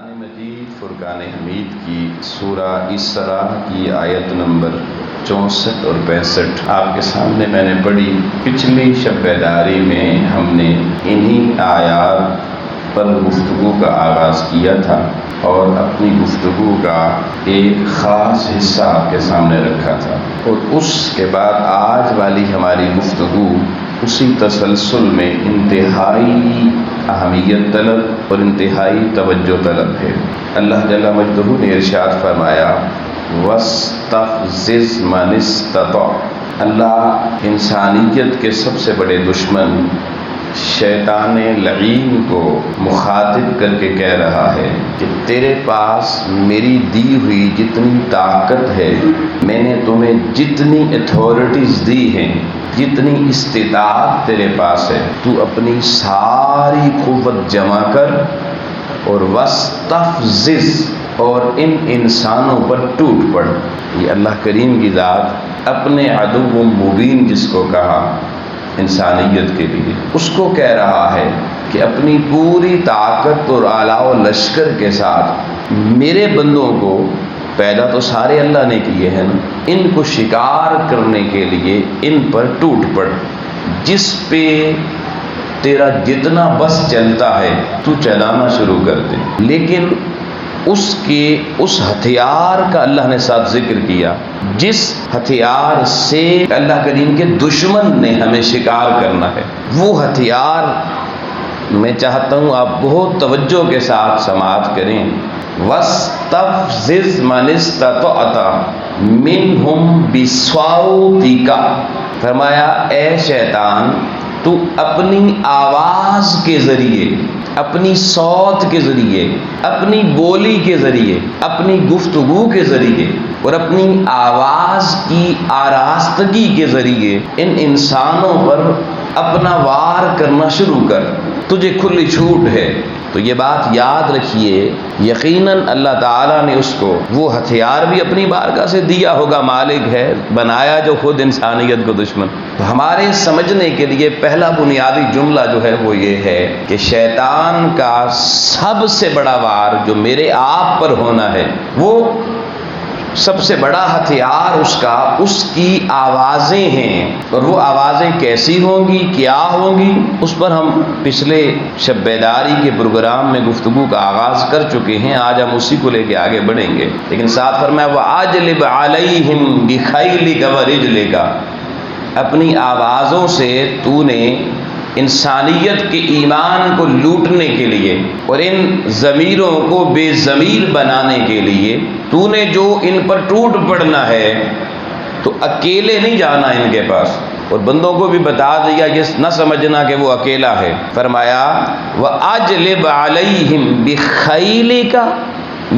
قرآن مجید فرقان حمید کی سورہ اسراء کی آیت نمبر 64 اور 65 آپ کے سامنے میں نے پڑھی۔ پچھلی شب بیداری میں ہم نے انہی آیات پر گفتگو کا آغاز کیا تھا اور اپنی گفتگو کا ایک خاص حصہ آپ کے سامنے رکھا تھا، اور اس کے بعد آج والی ہماری گفتگو اسی تسلسل میں انتہائی اہمیت طلب اور انتہائی توجہ طلب ہے۔ اللہ جل مجدہ نے ارشاد فرمایا وَاسْتَفْزِزْ مَنِ اسْتَطَعْتَ۔ اللہ انسانیت کے سب سے بڑے دشمن شیطان لعین کو مخاطب کر کے کہہ رہا ہے کہ تیرے پاس میری دی ہوئی جتنی طاقت ہے، میں نے تمہیں جتنی اتھارٹیز دی ہیں، جتنی استطاعت تیرے پاس ہے، تو اپنی ساری قوت جمع کر اور وَاسْتَفْزِزْ اور ان انسانوں پر ٹوٹ پڑ۔ یہ اللہ کریم کی ذات اپنے عدو مبین جس کو کہا انسانیت کے لیے، اس کو کہہ رہا ہے کہ اپنی پوری طاقت اور آلا و لشکر کے ساتھ میرے بندوں کو پیدا تو سارے اللہ نے کیے ہیں نا، ان کو شکار کرنے کے لیے ان پر ٹوٹ پڑ، جس پہ تیرا جتنا بس چلتا ہے تو چلانا شروع کر دے۔ لیکن اس ہتھیار کا اللہ نے ساتھ ذکر کیا جس ہتھیار سے اللہ کریم کے دشمن نے ہمیں شکار کرنا ہے۔ وہ ہتھیار میں چاہتا ہوں آپ بہت توجہ کے ساتھ سماعت کریں۔ وَاسْتَفْزِزْ مَنِ اسْتَطَعْتَ مِنْهُمْ بِصَوْتِكَ۔ فرمایا اے شیطان، تو اپنی آواز کے ذریعے، اپنی صوت کے ذریعے، اپنی بولی کے ذریعے، اپنی گفتگو کے ذریعے اور اپنی آواز کی آراستگی کے ذریعے ان انسانوں پر اپنا وار کرنا شروع کر، تجھے کھلی چھوٹ ہے۔ تو یہ بات یاد رکھیے، یقیناً اللہ تعالیٰ نے اس کو وہ ہتھیار بھی اپنی بارگاہ سے دیا ہوگا، مالک ہے، بنایا جو خود انسانیت کو دشمن۔ تو ہمارے سمجھنے کے لیے پہلا بنیادی جملہ جو ہے وہ یہ ہے کہ شیطان کا سب سے بڑا وار جو میرے آپ پر ہونا ہے، وہ سب سے بڑا ہتھیار اس کی آوازیں ہیں، اور وہ آوازیں کیسی ہوں گی، کیا ہوں گی، اس پر ہم پچھلے شب بیداری کے پروگرام میں گفتگو کا آغاز کر چکے ہیں۔ آج ہم اسی کو لے کے آگے بڑھیں گے، لیکن ساتھ فرمایا وَأَجْلِبْ عَلَيْهِمْ بِخَيْلِكَ وَرِجْلِكَ۔ اپنی آوازوں سے تو نے انسانیت کے ایمان کو لوٹنے کے لیے اور ان ضمیروں کو بے ضمیر بنانے کے لیے تو نے جو ان پر ٹوٹ پڑنا ہے، تو اکیلے نہیں جانا ان کے پاس، اور بندوں کو بھی بتا دیا یہ نہ سمجھنا کہ وہ اکیلا ہے۔ فرمایا وَأَجْلِبْ عَلَيْهِمْ بِخَيْلِكَ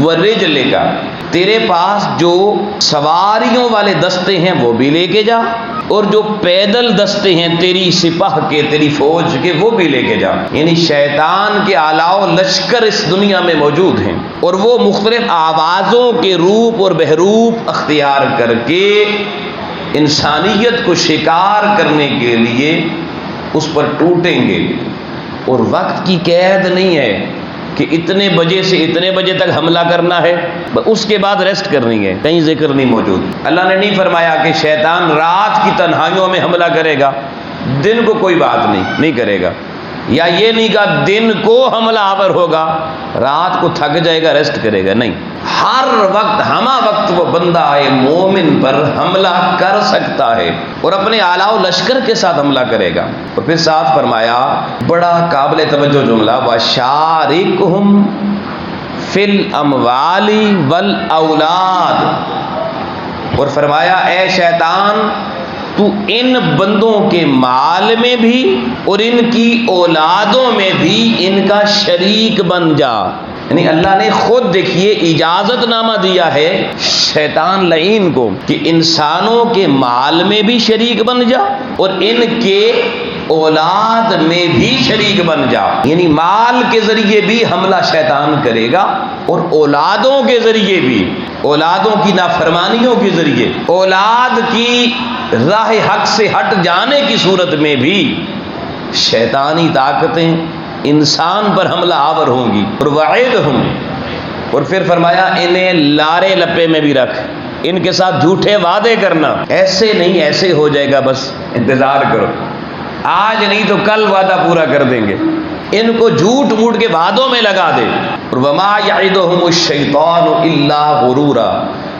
وَرِجْلِكَ۔ تیرے پاس جو سواریوں والے دستے ہیں وہ بھی لے کے جا، اور جو پیدل دستے ہیں تیری سپاہ کے، تیری فوج کے، وہ بھی لے کے جا۔ یعنی شیطان کے آلاؤ لشکر اس دنیا میں موجود ہیں، اور وہ مختلف آوازوں کے روپ اور بہروپ اختیار کر کے انسانیت کو شکار کرنے کے لیے اس پر ٹوٹیں گے۔ اور وقت کی قید نہیں ہے کہ اتنے بجے سے اتنے بجے تک حملہ کرنا ہے، اس کے بعد ریسٹ کرنی ہے، کہیں ذکر نہیں موجود۔ اللہ نے نہیں فرمایا کہ شیطان رات کی تنہائیوں میں حملہ کرے گا، دن کو کوئی بات نہیں کرے گا، یا یہ نہیں کہا دن کو حملہ آور ہوگا، رات کو تھک جائے گا ریسٹ کرے گا، نہیں، ہر وقت ہمہ وقت وہ بندہ مومن پر حملہ کر سکتا ہے اور اپنے آلاؤ لشکر کے ساتھ حملہ کرے گا۔ اور پھر ساتھ فرمایا بڑا قابل توجہ جملہ وَشَارِكْهُمْ فِي الْأَمْوَالِ وَالْأَوْلَادِ۔ اور فرمایا اے شیطان، تو ان بندوں کے مال میں بھی اور ان کی اولادوں میں بھی ان کا شریک بن جا۔ یعنی اللہ نے خود دیکھیے اجازت نامہ دیا ہے شیطان لعین کو کہ انسانوں کے مال میں بھی شریک بن جا اور ان کے اولاد میں بھی شریک بن جا۔ یعنی مال کے ذریعے بھی حملہ شیطان کرے گا، اور اولادوں کے ذریعے بھی، اولادوں کی نافرمانیوں کے ذریعے، اولاد کی راہ حق سے ہٹ جانے کی صورت میں بھی شیطانی طاقتیں انسان پر حملہ آور ہوں گی۔ اور وعدہم، اور پھر فرمایا انہیں لارے لپے میں بھی رکھ، ان کے ساتھ جھوٹے وعدے کرنا، ایسے نہیں ایسے ہو جائے گا، بس انتظار کرو، آج نہیں تو کل وعدہ پورا کر دیں گے۔ ان کو جھوٹ موٹ کے وعدوں میں لگا دے۔ اور وما یعدہم الشیطان الا غرورا،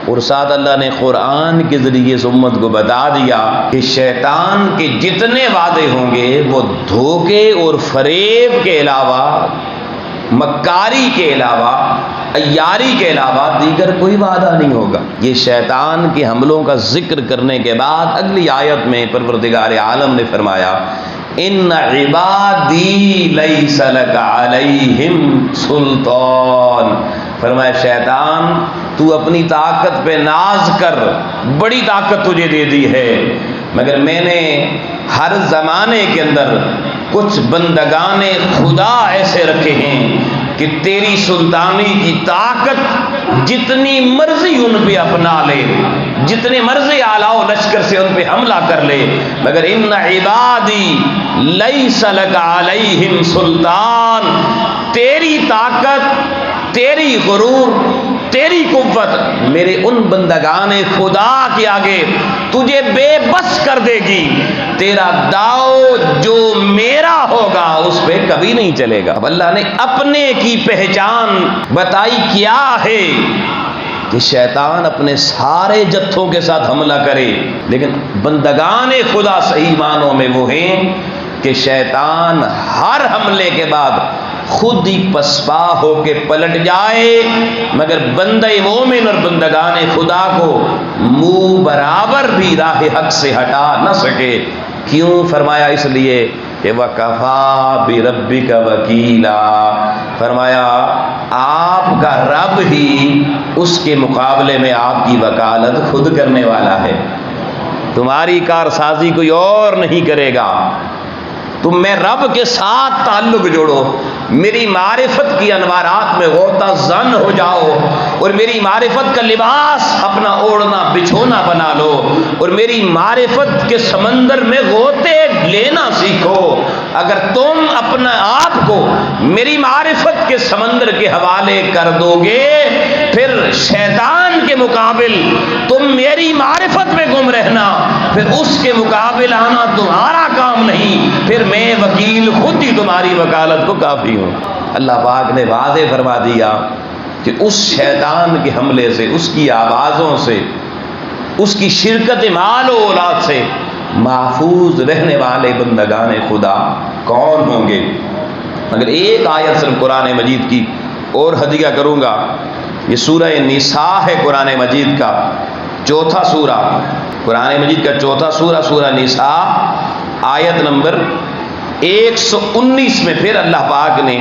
اور ساتھ اللہ نے قرآن کے ذریعے اس امت کو بتا دیا کہ شیطان کے جتنے وعدے ہوں گے وہ دھوکے اور فریب کے علاوہ، مکاری کے علاوہ، عیاری کے علاوہ دیگر کوئی وعدہ نہیں ہوگا۔ یہ شیطان کے حملوں کا ذکر کرنے کے بعد اگلی آیت میں پروردگار عالم نے فرمایا ان عبادی لیس لک علیہم سلطان، فرمایا شیطان تو اپنی طاقت پہ ناز کر، بڑی طاقت تجھے دے دی ہے، مگر میں نے ہر زمانے کے اندر کچھ بندگان خدا ایسے رکھے ہیں کہ تیری سلطانی کی طاقت جتنی مرضی ان پہ اپنا لے، جتنے مرضی آلا و لشکر سے ان پہ حملہ کر لے، مگر ان عبادی لیس لک علیہم سلطان، تیری طاقت، تیری غرور، تیری قوت میرے ان بندگان خدا کے آگے تجھے بے بس کر دے گی، تیرا داؤ جو میرا ہوگا اس پہ کبھی نہیں چلے گا۔ اب اللہ نے اپنے کی پہچان بتائی کیا ہے کہ شیطان اپنے سارے جتھوں کے ساتھ حملہ کرے، لیکن بندگان خدا صحیح معنوں میں وہ ہیں کہ شیطان ہر حملے کے بعد خود ہی پسپا ہو کے پلٹ جائے، مگر بندہ مومن اور بندگان خدا کو منہ برابر بھی راہ حق سے ہٹا نہ سکے۔ کیوں؟ فرمایا اس لیے کہ وَكَفَى بِرَبِّكَ وَكِيلًا، فرمایا آپ کا رب ہی اس کے مقابلے میں آپ کی وکالت خود کرنے والا ہے، تمہاری کارسازی کوئی اور نہیں کرے گا۔ تم میں رب کے ساتھ تعلق جوڑو، میری معرفت کی انوارات میں غوطہ زن ہو جاؤ، اور میری معرفت کا لباس اپنا اوڑھنا بچھونا بنا لو، اور میری معرفت کے سمندر میں غوطے لینا سیکھو۔ اگر تم اپنا آپ کو میری معرفت کے سمندر کے حوالے کر دو گے، پھر شیطان کے مقابل تم میری معرفت میں گم رہنا، پھر اس کے مقابل آنا تمہارا کام نہیں، پھر میں وکیل خود ہی تمہاری وکالت کو کافی ہوں۔ اللہ پاک نے واضح فرما دیا کہ اس شیطان کے حملے سے، اس کی آوازوں سے، اس کی شرکت مال و اولاد سے محفوظ رہنے والے بندگان خدا کون ہوں گے؟ مگر ایک آیت صرف قرآن مجید کی اور ہدیہ کروں گا، یہ سورہ نساء ہے قرآن مجید کا چوتھا سورہ، قرآن مجید کا چوتھا سورہ، سورہ نساء، آیت نمبر 119 میں پھر اللہ پاک نے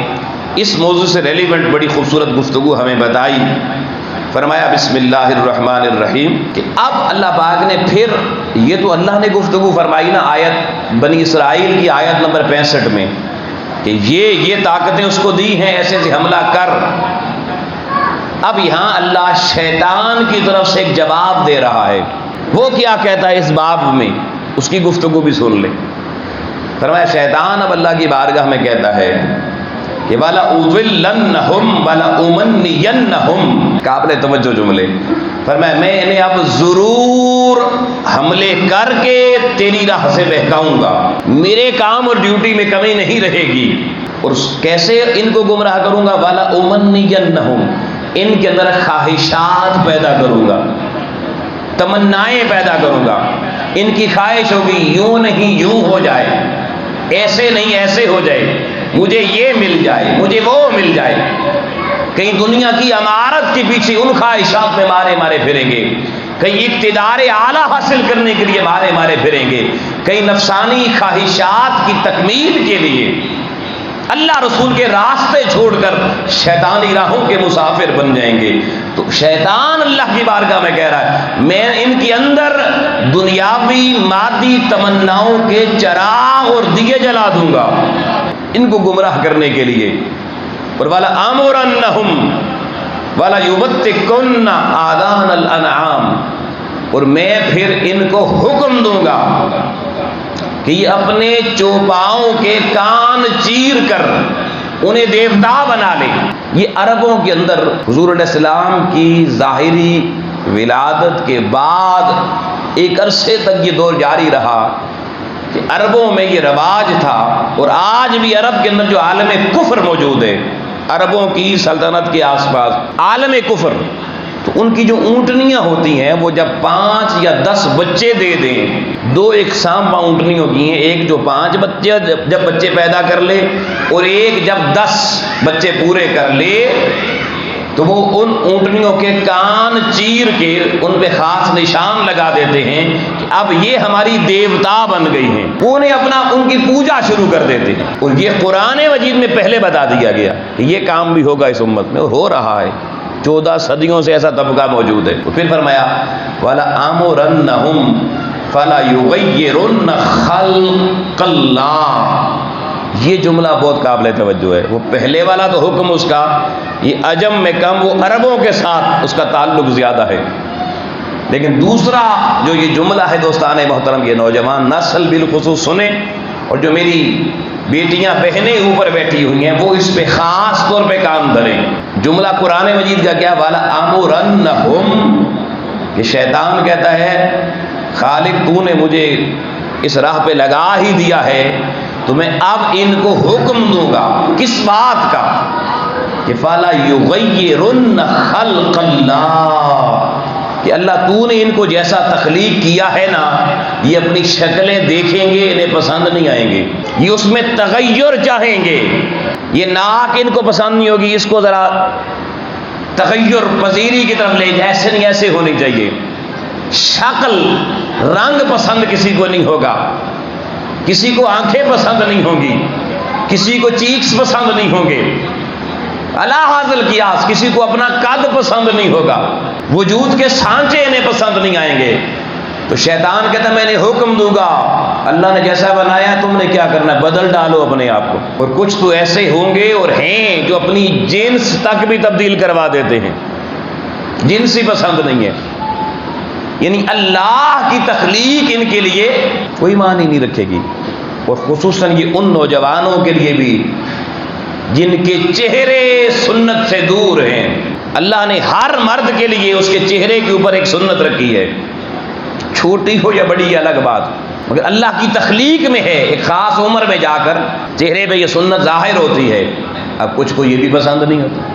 اس موضوع سے ریلیونٹ بڑی خوبصورت گفتگو ہمیں بتائی۔ فرمایا بسم اللہ الرحمن الرحیم کہ اب اللہ پاک نے پھر، یہ تو اللہ نے گفتگو فرمائی نا آیت بنی اسرائیل کی آیت نمبر 65 میں کہ یہ طاقتیں اس کو دی ہیں، ایسے سے حملہ کر۔ اب یہاں اللہ شیطان کی طرف سے ایک جواب دے رہا ہے، وہ کیا کہتا ہے اس باب میں، اس کی گفتگو بھی سن لیں۔ فرمایا شیطان اب اللہ کی بارگاہ میں کہتا ہے کہ وَلَا أُضِلَّنَّهُمْ وَلَا أُمَنِّيَنَّهُمْ، قابل توجہ جملے، فرمایا میں انہیں اب ضرور حملے کر کے تیری راہ سے بہکاؤں گا، میرے کام اور ڈیوٹی میں کمی نہیں رہے گی۔ اور کیسے ان کو گمراہ کروں گا؟ وَلَا أُمَنِّيَنَّهُمْ، ان کے اندر خواہشات پیدا کروں گا، تمنائیں پیدا کروں گا، ان کی خواہش ہوگی یوں نہیں یوں ہو جائے، ایسے نہیں ایسے ہو جائے، مجھے یہ مل جائے، مجھے وہ مل جائے۔ کہیں دنیا کی عمارت کے پیچھے ان خواہشات میں مارے پھریں گے، کہیں اقتدار اعلیٰ حاصل کرنے کے لیے مارے پھریں گے، کہیں نفسانی خواہشات کی تکمیل کے لیے اللہ رسول کے راستے چھوڑ کر شیطانی راہوں کے مسافر بن جائیں گے۔ تو شیطان اللہ کی بارگاہ میں کہہ رہا ہے میں ان کے اندر دنیاوی مادی تمناؤں کے چراغ اور دیے جلا دوں گا ان کو گمراہ کرنے کے لیے۔ اور وَلَا أَمُرَنَّهُمْ وَلَا يُبَتِّكُنَّ آذَانَ الْأَنْعَامِ، اور میں پھر ان کو حکم دوں گا کہ یہ اپنے چوپاؤں کے کان چیر کر انہیں دیوتا بنا لیں۔ یہ عربوں کے اندر حضور علیہ السلام کی ظاہری ولادت کے بعد ایک عرصے تک یہ دور جاری رہا کہ عربوں میں یہ رواج تھا، اور آج بھی عرب کے اندر جو عالم کفر موجود ہے، عربوں کی سلطنت کے آس پاس عالم کفر، تو ان کی جو اونٹنیاں ہوتی ہیں وہ جب 5 یا 10 بچے دے دیں، 2 100 اونٹنیوں کی ہیں، ایک جو 5 بچے جب بچے پیدا کر لے اور ایک جب 10 بچے پورے کر لے، تو وہ ان اونٹنیوں کے کان چیر کے ان پہ خاص نشان لگا دیتے ہیں کہ اب یہ ہماری دیوتا بن گئی ہیں، وہ انہیں ان کی پوجا شروع کر دیتے ہیں۔ اور یہ قرآن مجید میں پہلے بتا دیا گیا کہ یہ کام بھی ہوگا اس امت میں، اور ہو رہا ہے، 14 صدیوں سے ایسا طبقہ موجود ہے۔ تو پھر فرمایا وَلَآمُرَنَّهُمْ فَلَيُغَيِّرُنَّ خَلْقَ اللَّهِ۔ یہ جملہ بہت قابل توجہ ہے۔ وہ پہلے والا تو حکم اس کا یہ عجم میں کم، وہ عربوں کے ساتھ اس کا تعلق زیادہ ہے، لیکن دوسرا جو یہ جملہ ہے دوستان محترم، یہ نوجوان نسل بالخصوص سنیں، اور جو میری بیٹیاں بہنیں اوپر بیٹھی ہوئی ہیں وہ اس پہ خاص طور پہ کام دھریں۔ جملہ قرآن مجید کا کیا؟ وَلَآمُرَنَّهُمْ، کہ شیطان کہتا ہے خالق تو نے مجھے اس راہ پہ لگا ہی دیا ہے، تو میں اب ان کو حکم دوں گا، کس بات کا؟ کہ فَلَا يُغَيِّرُنَّ خَلْقَ اللَّهِ، کہ اللہ تو نے ان کو جیسا تخلیق کیا ہے نا، یہ اپنی شکلیں دیکھیں گے، انہیں پسند نہیں آئیں گے، یہ اس میں تغیر چاہیں گے، یہ ناک ان کو پسند نہیں ہوگی، اس کو ذرا تغیر پذیری کی طرف لے جائے، ایسے نہیں ایسے ہونی چاہیے، شکل رنگ پسند کسی کو نہیں ہوگا، کسی کو آنکھیں پسند نہیں ہوں گی، کسی کو چیکس پسند نہیں ہوں گے، اعلیٰ حاصل قیاس، کسی کو اپنا قد پسند نہیں ہوگا، وجود کے سانچے انہیں پسند نہیں آئیں گے۔ تو شیطان کہتا ہے میں نے حکم دوں گا، اللہ نے جیسا بنایا تم نے کیا کرنا ہے، بدل ڈالو اپنے آپ کو۔ اور کچھ تو ایسے ہوں گے اور ہیں جو اپنی جنس تک بھی تبدیل کروا دیتے ہیں، جنس ہی پسند نہیں ہے، یعنی اللہ کی تخلیق ان کے لیے کوئی معنی نہیں رکھے گی۔ اور خصوصاً یہ ان نوجوانوں کے لیے بھی جن کے چہرے سنت سے دور ہیں، اللہ نے ہر مرد کے لیے اس کے چہرے کے اوپر ایک سنت رکھی ہے، چھوٹی ہو یا بڑی یہ الگ بات، مگر اللہ کی تخلیق میں ہے، ایک خاص عمر میں جا کر چہرے پہ یہ سنت ظاہر ہوتی ہے۔ اب کچھ کو یہ بھی پسند نہیں ہوتا،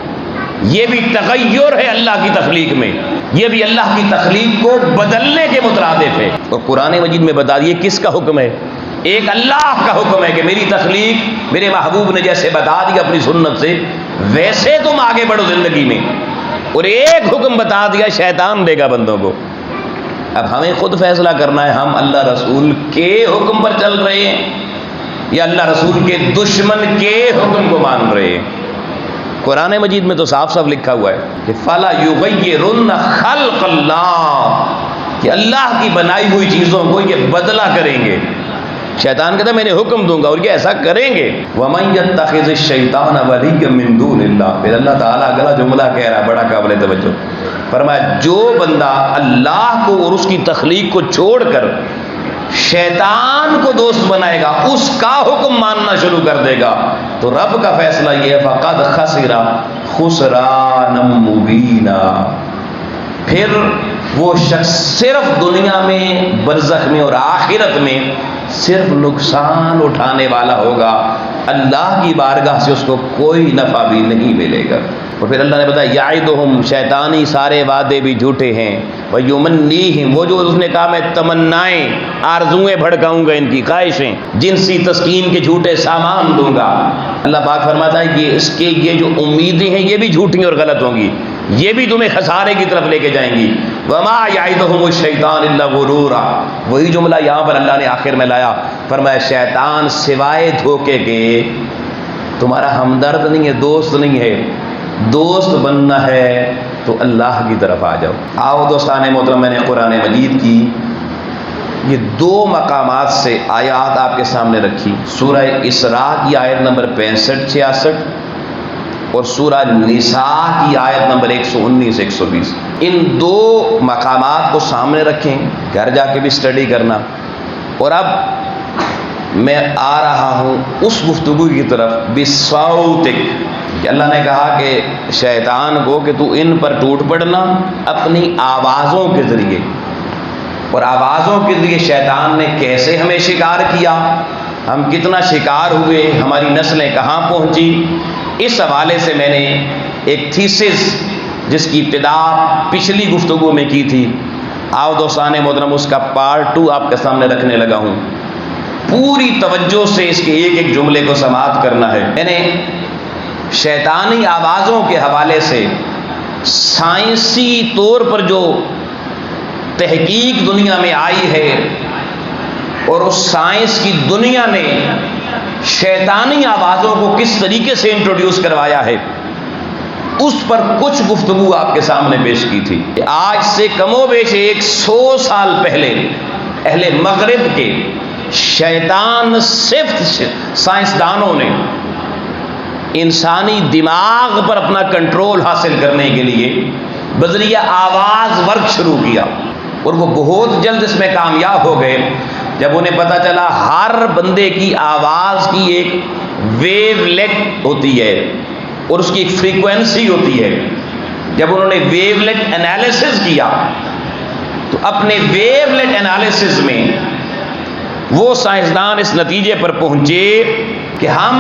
یہ بھی تغیر ہے اللہ کی تخلیق میں، یہ بھی اللہ کی تخلیق کو بدلنے کے مترادف ہے۔ اور قرآن مجید میں بتا دیے کس کا حکم ہے؟ ایک اللہ کا حکم ہے کہ میری تخلیق میرے محبوب نے جیسے بتا دیا اپنی سنت سے، ویسے تم آگے بڑھو زندگی میں، اور ایک حکم بتا دیا شیطان دے گا بندوں کو۔ اب ہمیں خود فیصلہ کرنا ہے، ہم اللہ رسول کے حکم پر چل رہے ہیں یا اللہ رسول کے دشمن کے حکم کو مان رہے ہیں۔ قرآن مجید میں تو صاف صاف لکھا ہوا ہے کہ فَلَا يُغَيِّرُنَّ خَلْقَ اللَّهِ، کہ اللہ کی بنائی ہوئی چیزوں کو یہ بدلا کریں گے۔ شیطان کہتا ہے میں نے حکم دوں گا اور یہ ایسا کریں گے۔ وَمَن يَتَّخِذِ الشَّيْطَانَ وَلِيًّا مِن دُونِ اللَّهِ، پھر اللہ تعالیٰ اگلا جملہ کہہ رہا ہے بڑا قابل توجہ، فرمایا جو بندہ اللہ کو اور اس کی تخلیق کو چھوڑ کر شیطان کو دوست بنائے گا، اس کا حکم ماننا شروع کر دے گا، تو رب کا فیصلہ یہ ہے فَقَدْ خَسِرَ خُسْرَانًا مُبِينًا، پھر وہ شخص صرف دنیا میں، برزخ میں اور آخرت میں صرف نقصان اٹھانے والا ہوگا، اللہ کی بارگاہ سے اس کو کوئی نفع بھی نہیں ملے گا۔ اور پھر اللہ نے بتایا یعدہم، شیطانی سارے وعدے بھی جھوٹے ہیں، ویمنیہم، وہ جو اس نے کہا میں تمنائیں آرزویں بھڑکاؤں گا، ان کی خواہشیں، جنسی تسکین کے جھوٹے سامان دوں گا۔ اللہ پاک فرماتا ہے کہ اس کے یہ جو امیدیں ہیں یہ بھی جھوٹی اور غلط ہوں گی، یہ بھی تمہیں خسارے کی طرف لے کے جائیں گی۔ وما یعدہم الشیطان الا غرورا، وہی جملہ یہاں پر اللہ نے آخر میں لایا، فرمایا شیطان سوائے دھوکے کے تمہارا ہمدرد نہیں ہے، دوست نہیں ہے، دوست بننا ہے تو اللہ کی طرف آ جاؤ۔ آؤ دوستان محترم، میں نے قرآن مجید کی یہ 2 مقامات سے آیات آپ کے سامنے رکھی، سورہ اسراء کی آیت نمبر 65-66 اور سورہ نساء کی آیت نمبر 119-120۔ ان 2 مقامات کو سامنے رکھیں، گھر جا کے بھی اسٹڈی کرنا۔ اور اب میں آ رہا ہوں اس گفتگو کی طرف بصوتک، کہ اللہ نے کہا کہ شیطان کو کہ تو ان پر ٹوٹ پڑنا اپنی آوازوں کے ذریعے، اور آوازوں کے ذریعے شیطان نے کیسے ہمیں شکار کیا، ہم کتنا شکار ہوئے، ہماری نسلیں کہاں پہنچی، اس حوالے سے میں نے ایک تھیسس جس کی ابتدا پچھلی گفتگو میں کی تھی، آؤ دوستان محترم اس کا پارٹ 2 آپ کے سامنے رکھنے لگا ہوں۔ پوری توجہ سے اس کے ایک ایک جملے کو سماعت کرنا ہے۔ میں نے شیطانی آوازوں کے حوالے سے سائنسی طور پر جو تحقیق دنیا میں آئی ہے، اور اس سائنس کی دنیا نے شیطانی آوازوں کو کس طریقے سے انٹروڈیوس کروایا ہے، اس پر کچھ گفتگو آپ کے سامنے پیش کی تھی۔ آج سے کم و بیش 100 سال پہلے اہل مغرب کے شیطان صفت سائنسدانوں نے انسانی دماغ پر اپنا کنٹرول حاصل کرنے کے لیے بذریعہ آواز ورک شروع کیا، اور وہ بہت جلد اس میں کامیاب ہو گئے جب انہیں پتہ چلا ہر بندے کی آواز کی ایک ویو لیٹ ہوتی ہے اور اس کی ایک فریکوینسی ہوتی ہے۔ جب انہوں نے ویو لیٹ انالیسس کیا تو اپنے ویو لیٹ انالیسس میں وہ سائنسدان اس نتیجے پر پہنچے کہ ہم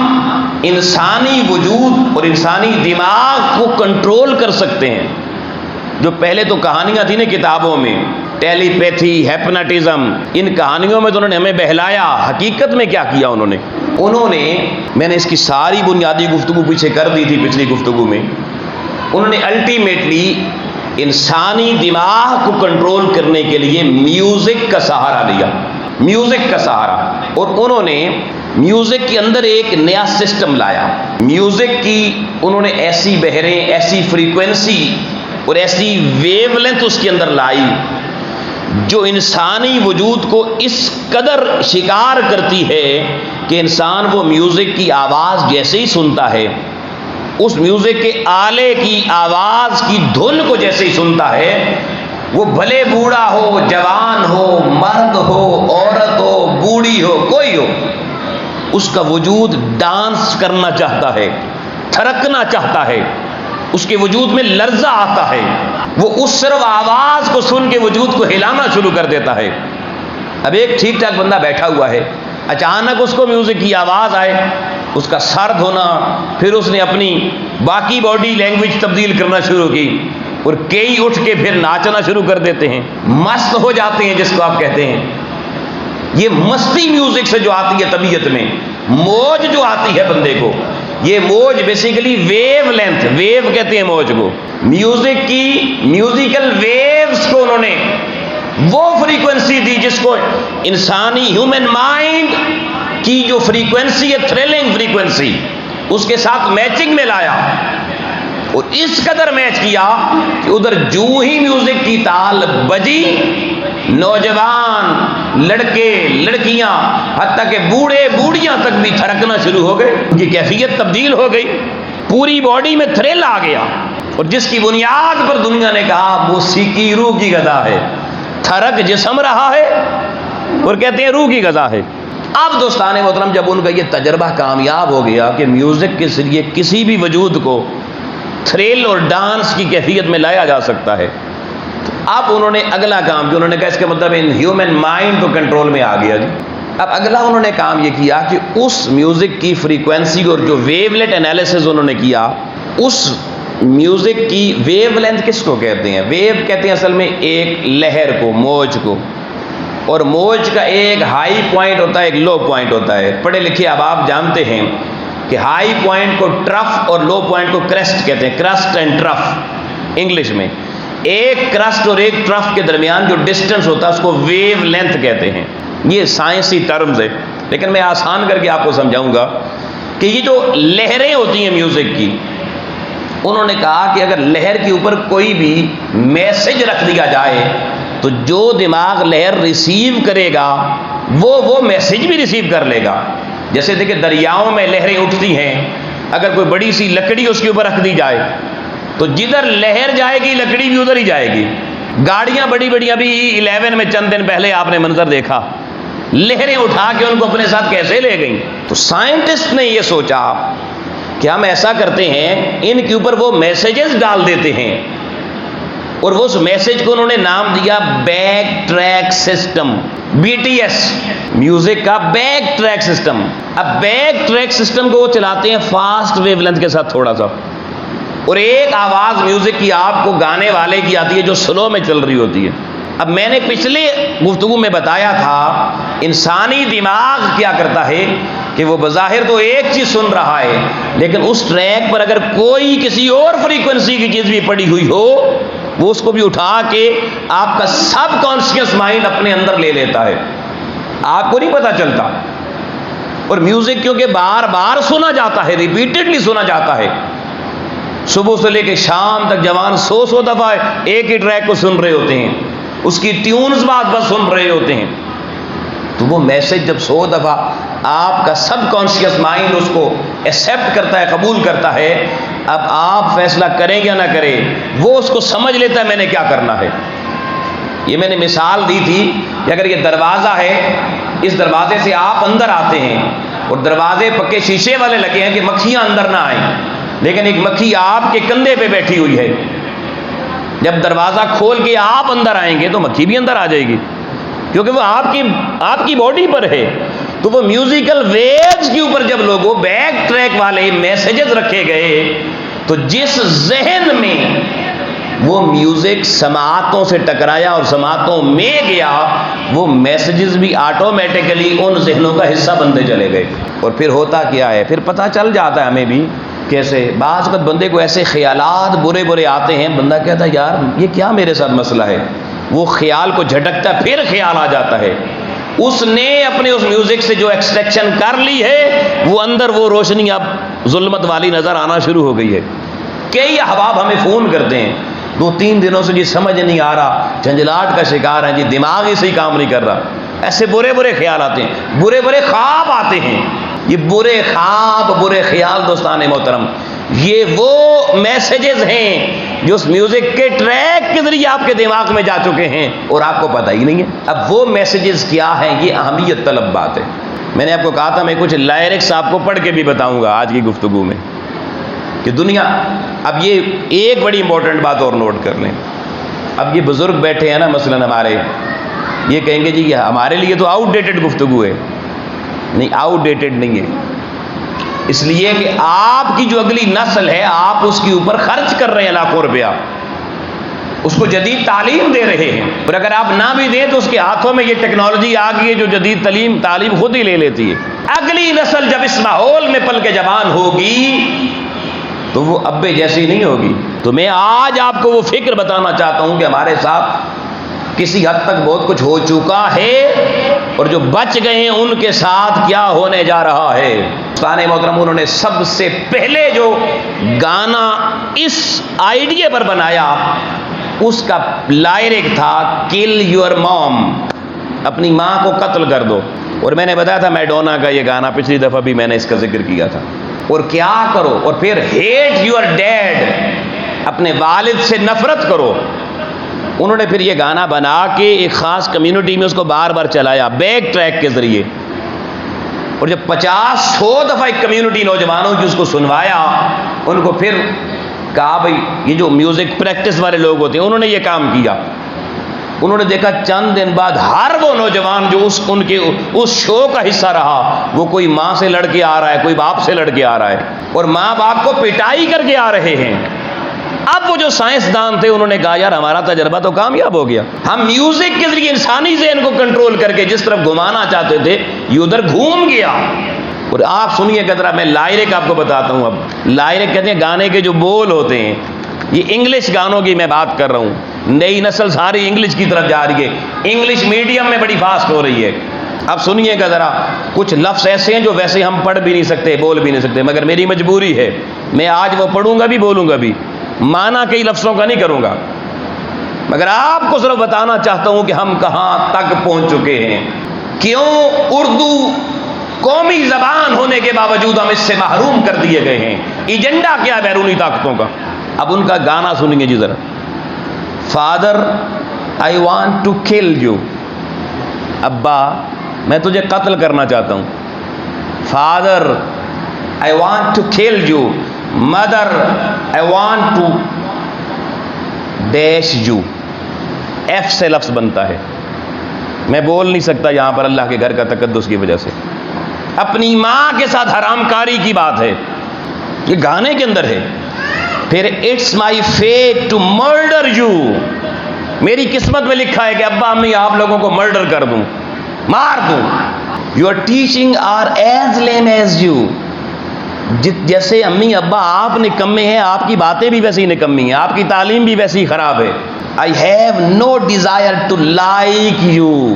انسانی وجود اور انسانی دماغ کو کنٹرول کر سکتے ہیں۔ جو پہلے تو کہانیاں تھیں نا کتابوں میں، ٹیلی پیتھی، ہیپناٹزم، ان کہانیوں میں تو انہوں نے ہمیں بہلایا، حقیقت میں کیا کیا انہوں نے میں نے اس کی ساری بنیادی گفتگو پیچھے کر دی تھی پچھلی گفتگو میں، انہوں نے الٹیمیٹلی انسانی دماغ کو کنٹرول کرنے کے لیے میوزک کا سہارا لیا، میوزک کا سہارا، اور انہوں نے میوزک کے اندر ایک نیا سسٹم لایا۔ میوزک کی انہوں نے ایسی بحریں، ایسی فریکوینسی اور ایسی ویو لینتھ اس کے اندر لائی جو انسانی وجود کو اس قدر شکار کرتی ہے کہ انسان وہ میوزک کی آواز جیسے ہی سنتا ہے، اس میوزک کے آلے کی آواز کی دھن کو جیسے ہی سنتا ہے، وہ بھلے بوڑھا ہو، جوان ہو، مرد ہو، عورت ہو، بوڑھی ہو، کوئی ہو، اس کا وجود ڈانس کرنا چاہتا ہے، تھرکنا چاہتا ہے، اس کے وجود میں لرزہ آتا ہے، وہ اس صرف آواز کو سن کے وجود کو ہلانا شروع کر دیتا ہے۔ اب ایک ٹھیک ٹھاک بندہ بیٹھا ہوا ہے، اچانک اس کو میوزک کی آواز آئے، اس کا سر دھونا، پھر اس نے اپنی باقی باڈی لینگویج تبدیل کرنا شروع کی، اور کئی اٹھ کے پھر ناچنا شروع کر دیتے ہیں، مست ہو جاتے ہیں جس کو آپ کہتے ہیں۔ یہ مستی میوزک سے جو آتی ہے طبیعت میں، موج جو آتی ہے بندے کو، یہ موج بیسیکلی ویو لینتھ، ویو کہتے ہیں موج کو، میوزک کی میوزیکل ویوز کو انہوں نے وہ فریکوینسی دی جس کو انسانی ہیومن مائنڈ کی جو فریکوینسی ہے، تھرلنگ فریکوینسی، اس کے ساتھ میچنگ میں لایا، اور اس قدر میچ کیا کہ ادھر جو ہی میوزک کی تال بجی، نوجوان، لڑکے، لڑکیاں، حتیٰ کہ بوڑھے بوڑھیاں تک بھی تھرکنا شروع ہو گئے، ان کی کیفیت تبدیل ہو گئی، پوری باڈی میں تھرل آ گیا، اور جس کی بنیاد پر دنیا نے کہا موسیقی روح کی غذا ہے، تھرک جسم رہا ہے اور کہتے ہیں روح کی غذا ہے۔ اب دوستان محترم جب ان کا یہ تجربہ کامیاب ہو گیا کہ میوزک کے ذریعے کسی بھی وجود کو تھرل اور ڈانس کی کیفیت میں لایا جا سکتا ہے، اب انہوں نے اگلا کام کیا، انہوں نے کہا اس کے مطلب ان ہیومن مائنڈ تو کنٹرول میں آ گیا جی۔ اب اگلا انہوں نے کام یہ کیا کہ اس میوزک کی فریکوینسی اور جو ویو لیٹ انالیسز انہوں نے کیا، اس میوزک کی ویو لینتھ کس کو کہتے ہیں؟ ویو کہتے ہیں اصل میں ایک لہر کو، موج کو، اور موج کا ایک ہائی پوائنٹ ہوتا ہے، ایک لو پوائنٹ ہوتا ہے۔ پڑھے لکھے اب آپ جانتے ہیں کہ ہائی پوائنٹ کو ٹرف اور لو پوائنٹ کو کرسٹ کہتے ہیں، کرسٹ اینڈ ٹرف انگلش میں۔ ایک کرسٹ اور ایک ٹرف کے درمیان جو ڈسٹنس ہوتا ہے اس کو ویو لینتھ کہتے ہیں۔ یہ سائنسی ٹرمز ہے، لیکن میں آسان کر کے آپ کو سمجھاؤں گا کہ یہ جو لہریں ہوتی ہیں میوزک کی، انہوں نے کہا کہ اگر لہر کے اوپر کوئی بھی میسج رکھ دیا جائے تو جو دماغ لہر ریسیو کرے گا وہ میسج بھی ریسیو کر لے گا۔ جیسے دیکھیں دریاؤں میں لہریں اٹھتی ہیں، اگر کوئی بڑی سی لکڑی اس کے اوپر رکھ دی جائے تو جدھر لہر جائے گی لکڑی بھی ادھر ہی جائے گی۔ گاڑیاں بڑی بڑی، ابھی 11 میں چند دن پہلے آپ نے منظر دیکھا، لہریں اٹھا کے ان کو اپنے ساتھ کیسے لے گئیں۔ تو سائنٹسٹ نے یہ سوچا کہ ہم ایسا کرتے ہیں ان کے اوپر وہ میسیجز ڈال دیتے ہیں، اور وہ اس میسج کو انہوں نے نام دیا back track system, B T S, music کا بیک ٹریک سسٹم۔ اب بیک ٹریک سسٹم کو وہ چلاتے ہیں فاسٹ ویو لینتھ کے ساتھ تھوڑا سا، اور ایک آواز میوزک کی آپ کو گانے والے کی آتی ہے جو سلو میں چل رہی ہوتی ہے۔ اب میں نے پچھلے گفتگو میں بتایا تھا انسانی دماغ کیا کرتا ہے کہ وہ بظاہر تو ایک چیز سن رہا ہے، لیکن اس ٹریک پر اگر کوئی کسی اور فریکوینسی کی چیز بھی پڑی ہوئی ہو وہ اس کو بھی اٹھا کے آپ کا سب کانشیس مائنڈ اپنے اندر لے لیتا ہے، آپ کو نہیں پتا چلتا۔ اور میوزک کیونکہ بار بار سنا جاتا ہے، ریپیٹڈلی سنا جاتا ہے، صبح سے لے کے شام تک جوان سو دفعہ ایک ہی ٹریک کو سن رہے ہوتے ہیں، اس کی ٹیونز بات سن رہے ہوتے ہیں، تو وہ میسج جب 100 دفعہ آپ کا سب کانشیس مائنڈ اس کو ایکسیپٹ کرتا ہے، قبول کرتا ہے، اب آپ فیصلہ کریں یا نہ کریں وہ اس کو سمجھ لیتا ہے میں نے کیا کرنا ہے۔ یہ میں نے مثال دی تھی کہ اگر یہ دروازہ ہے، اس دروازے سے آپ اندر آتے ہیں اور دروازے پکے شیشے والے لگے ہیں کہ مکھیاں اندر نہ آئیں، لیکن ایک مکھی آپ کے کندھے پہ بیٹھی ہوئی ہے، جب دروازہ کھول کے آپ اندر آئیں گے تو مکھی بھی اندر آ جائے گی کیونکہ وہ آپ کی باڈی پر ہے۔ تو وہ میوزیکل ویوز کے اوپر جب لوگوں بیک ٹریک والے میسیجز رکھے گئے تو جس ذہن میں وہ میوزک سماعتوں سے ٹکرایا اور سماعتوں میں گیا، وہ میسیجز بھی آٹومیٹکلی ان ذہنوں کا حصہ بنتے چلے گئے۔ اور پھر ہوتا کیا ہے، پھر پتہ چل جاتا ہے ہمیں بھی کیسے بعض وقت بندے کو ایسے خیالات برے آتے ہیں، بندہ کہتا ہے یار یہ کیا میرے ساتھ مسئلہ ہے، وہ خیال کو جھٹکتا ہے، پھر خیال آ جاتا ہے، اس نے اپنے اس میوزک سے جو ایکسٹریکشن کر لی ہے وہ اندر وہ روشنی اب ظلمت والی نظر آنا شروع ہو گئی ہے۔ کئی احباب ہمیں فون کرتے ہیں 2-3 دنوں سے جی سمجھ نہیں آ رہا، جھنجھلاہٹ کا شکار ہیں جی، دماغ ہی صحیح کام نہیں کر رہا، ایسے برے خیال آتے ہیں، برے خواب آتے ہیں۔ یہ برے خواب، برے خیال دوستان محترم، یہ وہ میسیجز ہیں جو اس میوزک کے ٹریک کے ذریعے آپ کے دماغ میں جا چکے ہیں اور آپ کو پتہ ہی نہیں ہے۔ اب وہ میسیجز کیا ہیں، یہ اہمیت طلب بات ہے۔ میں نے آپ کو کہا تھا میں کچھ لائرکس آپ کو پڑھ کے بھی بتاؤں گا آج کی گفتگو میں کہ دنیا، اب یہ ایک بڑی امپورٹنٹ بات اور نوٹ کر لیں، اب یہ بزرگ بیٹھے ہیں نا مثلاً ہمارے، یہ کہیں گے جی یہ ہمارے لیے تو آؤٹ ڈیٹڈ گفتگو ہے، نہیں آؤٹ ڈیٹڈ نہیں ہے، اس لیے کہ آپ کی جو اگلی نسل ہے آپ اس کے اوپر خرچ کر رہے ہیں لاکھوں روپیہ، اس کو جدید تعلیم دے رہے ہیں، اور اگر آپ نہ بھی دیں تو اس کے ہاتھوں میں یہ ٹیکنالوجی آ گئی ہے جو جدید تعلیم خود ہی لے لیتی ہے۔ اگلی نسل جب اس ماحول میں پل کے جوان ہوگی تو وہ ابے جیسی نہیں ہوگی۔ تو میں آج آپ کو وہ فکر بتانا چاہتا ہوں کہ ہمارے ساتھ کسی حد تک بہت کچھ ہو چکا ہے اور جو بچ گئے ہیں ان کے ساتھ کیا ہونے جا رہا ہے۔ دوستان محترم، انہوں نے سب سے پہلے جو گانا اس آئیڈیا پر بنایا اس کا لائرک تھا کل یور موم، اپنی ماں کو قتل کر دو۔ اور میں نے بتایا تھا میڈونا کا یہ گانا، پچھلی دفعہ بھی میں نے اس کا ذکر کیا تھا۔ اور کیا کرو، اور پھر ہیٹ یور ڈیڈ، اپنے والد سے نفرت کرو۔ انہوں نے پھر یہ گانا بنا کے ایک خاص کمیونٹی میں اس کو بار بار چلایا بیک ٹریک کے ذریعے، اور جب 50-100 دفعہ ایک کمیونٹی نوجوانوں کی اس کو سنوایا، ان کو پھر کہا بھائی یہ جو میوزک پریکٹس والے لوگ ہوتے ہیں انہوں نے یہ کام کیا، انہوں نے دیکھا چند دن بعد ہر وہ نوجوان جو ان کے اس شو کا حصہ رہا، وہ کوئی ماں سے لڑ کے آ رہا ہے، کوئی باپ سے لڑ کے آ رہا ہے، اور ماں باپ کو پٹائی کر کے آ رہے ہیں۔ اب وہ جو سائنسدان تھے انہوں نے کہا یار ہمارا تجربہ تو کامیاب ہو گیا، ہم میوزک کے ذریعے انسانی ذہن کو کنٹرول کر کے جس طرف گھمانا چاہتے تھے یہ ادھر گھوم گیا۔ اور آپ سنیے کہ ذرا میں لائرک آپ کو بتاتا ہوں۔ اب لائرک کہتے ہیں گانے کے جو بول ہوتے ہیں، یہ انگلش گانوں کی میں بات کر رہا ہوں، نئی نسل ساری انگلش کی طرف جا رہی ہے، انگلش میڈیم میں بڑی فاسٹ ہو رہی ہے۔ اب سنیے گا ذرا، کچھ لفظ ایسے ہیں جو ویسے ہم پڑھ بھی نہیں سکتے، بول بھی نہیں سکتے، مگر میری مجبوری ہے، میں آج وہ پڑھوں گا بھی بولوں گا بھی، معنی کئی لفظوں کا نہیں کروں گا، مگر آپ کو صرف بتانا چاہتا ہوں کہ ہم کہاں تک پہنچ چکے ہیں، کیوں اردو قومی زبان ہونے کے باوجود ہم اس سے محروم کر دیے گئے ہیں، ایجنڈا کیا بیرونی طاقتوں کا۔ اب ان کا گانا سنیں جی ذرا، father I want to kill you, ابا میں تجھے قتل کرنا چاہتا ہوں، father I want to kill you. Mother, I want to dash you. F سے لفظ بنتا ہے. میں بول نہیں سکتا یہاں پر اللہ کے گھر کا تقدس کی وجہ سے. اپنی ماں کے ساتھ حرام کاری کی بات ہے، یہ گانے کے اندر ہے. پھر it's my fate to murder you, میری قسمت میں لکھا ہے کہ ابا امی آپ لوگوں کو مرڈر کر دوں، مار دوں. Your teaching are as lame as you, جیسے امی ابا آپ نکمے ہیں، آپ کی باتیں بھی ویسی نکمی ہیں، آپ کی تعلیم بھی ویسی خراب ہے. I have no desire to like you,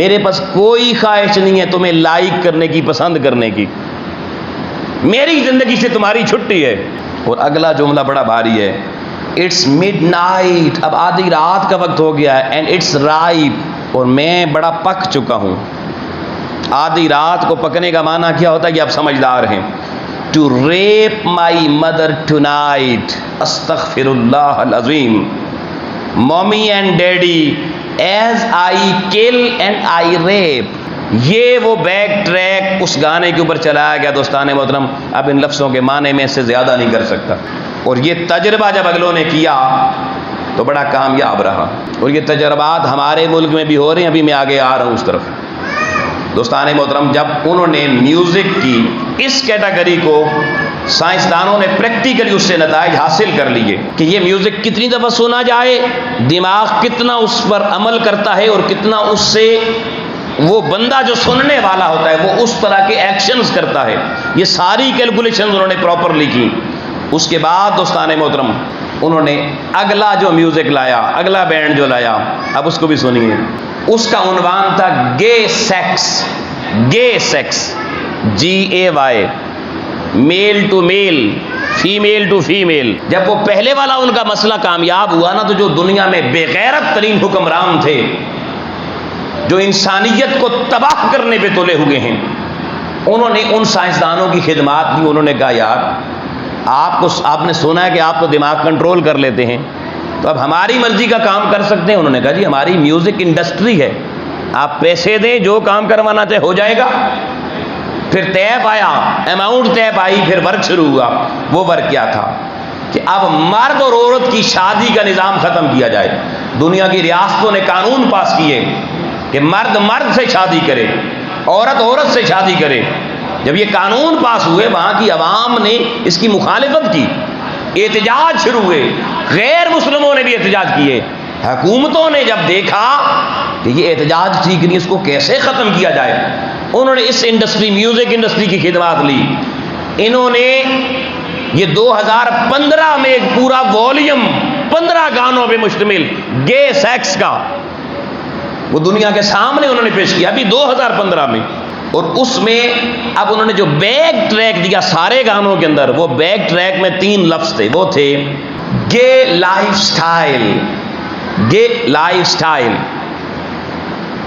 میرے پاس کوئی خواہش نہیں ہے تمہیں لائک کرنے کی، پسند کرنے کی، میری زندگی سے تمہاری چھٹی ہے. اور اگلا جملہ بڑا بھاری ہے. اٹس مڈ نائٹ، اب آدھی رات کا وقت ہو گیا ہے. اینڈ اٹس رائپ، اور میں بڑا پک چکا ہوں. آدھی رات کو پکنے کا معنی کیا ہوتا ہے کہ آپ سمجھدار ہیں. To rape my mother tonight, استغفر اللہ العظیم. Mummy and daddy as I kill and I wrap, یہ وہ بیک ٹریک اس گانے کے اوپر چلایا گیا. دوستان محترم، اب ان لفظوں کے معنی میں اس سے زیادہ نہیں کر سکتا. اور یہ تجربہ جب اگلوں نے کیا تو بڑا کامیاب رہا، اور یہ تجربات ہمارے ملک میں بھی ہو رہے ہیں. ابھی میں آگے آ رہا ہوں اس طرف. دوستان محترم، جب انہوں نے میوزک کی اس کیٹیگری کو، سائنسدانوں نے پریکٹیکلی اس سے نتائج حاصل کر لیے کہ یہ میوزک کتنی دفعہ سنا جائے، دماغ کتنا اس پر عمل کرتا ہے، اور کتنا اس سے وہ بندہ جو سننے والا ہوتا ہے وہ اس طرح کے ایکشنز کرتا ہے. یہ ساری کیلکولیشنز انہوں نے پراپرلی کی. اس کے بعد دوستان محترم انہوں نے اگلا جو میوزک لایا، اگلا بینڈ جو لایا، اب اس کو بھی سنیے. اس کا عنوان تھا gay sex. Gay sex, GAY، male to male, female to female. جب وہ پہلے والا ان کا مسئلہ کامیاب ہوا نا، تو جو دنیا میں بے غیرت ترین حکمران تھے، جو انسانیت کو تباہ کرنے پہ تلے ہوئے ہیں، انہوں نے ان سائنسدانوں کی خدمات دی. انہوں نے کہا یار آپ نے سنا ہے کہ آپ تو دماغ کنٹرول کر لیتے ہیں، تو اب ہماری مرضی کا کام کر سکتے ہیں. انہوں نے کہا جی ہماری میوزک انڈسٹری ہے، آپ پیسے دیں، جو کام کروانا چاہے ہو جائے گا. پھر طے پایا، اماؤنٹ طے پائی، پھر ورک شروع ہوا. وہ ورک کیا تھا کہ اب مرد اور عورت کی شادی کا نظام ختم کیا جائے. دنیا کی ریاستوں نے قانون پاس کیے کہ مرد مرد سے شادی کرے، عورت عورت سے شادی کرے. جب یہ قانون پاس ہوئے، وہاں کی عوام نے اس کی مخالفت کی، احتجاج شروع ہوئے. غیر مسلموں نے بھی احتجاج کیے. حکومتوں نے جب دیکھا کہ یہ احتجاج ٹھیک نہیں، اس کو کیسے ختم کیا جائے، انہوں نے اس انڈسٹری، میوزک انڈسٹری کی خدمات لی. انہوں نے یہ 2015 میں ایک پورا والیوم 15 گانوں پہ مشتمل گے سیکس کا وہ دنیا کے سامنے انہوں نے پیش کیا ابھی 2015 میں. اور اس میں اب انہوں نے جو بیک ٹریک دیا سارے گانوں کے اندر، وہ بیک ٹریک میں 3 لفظ تھے. وہ تھے گے لائف سٹائل. گے لائف سٹائل،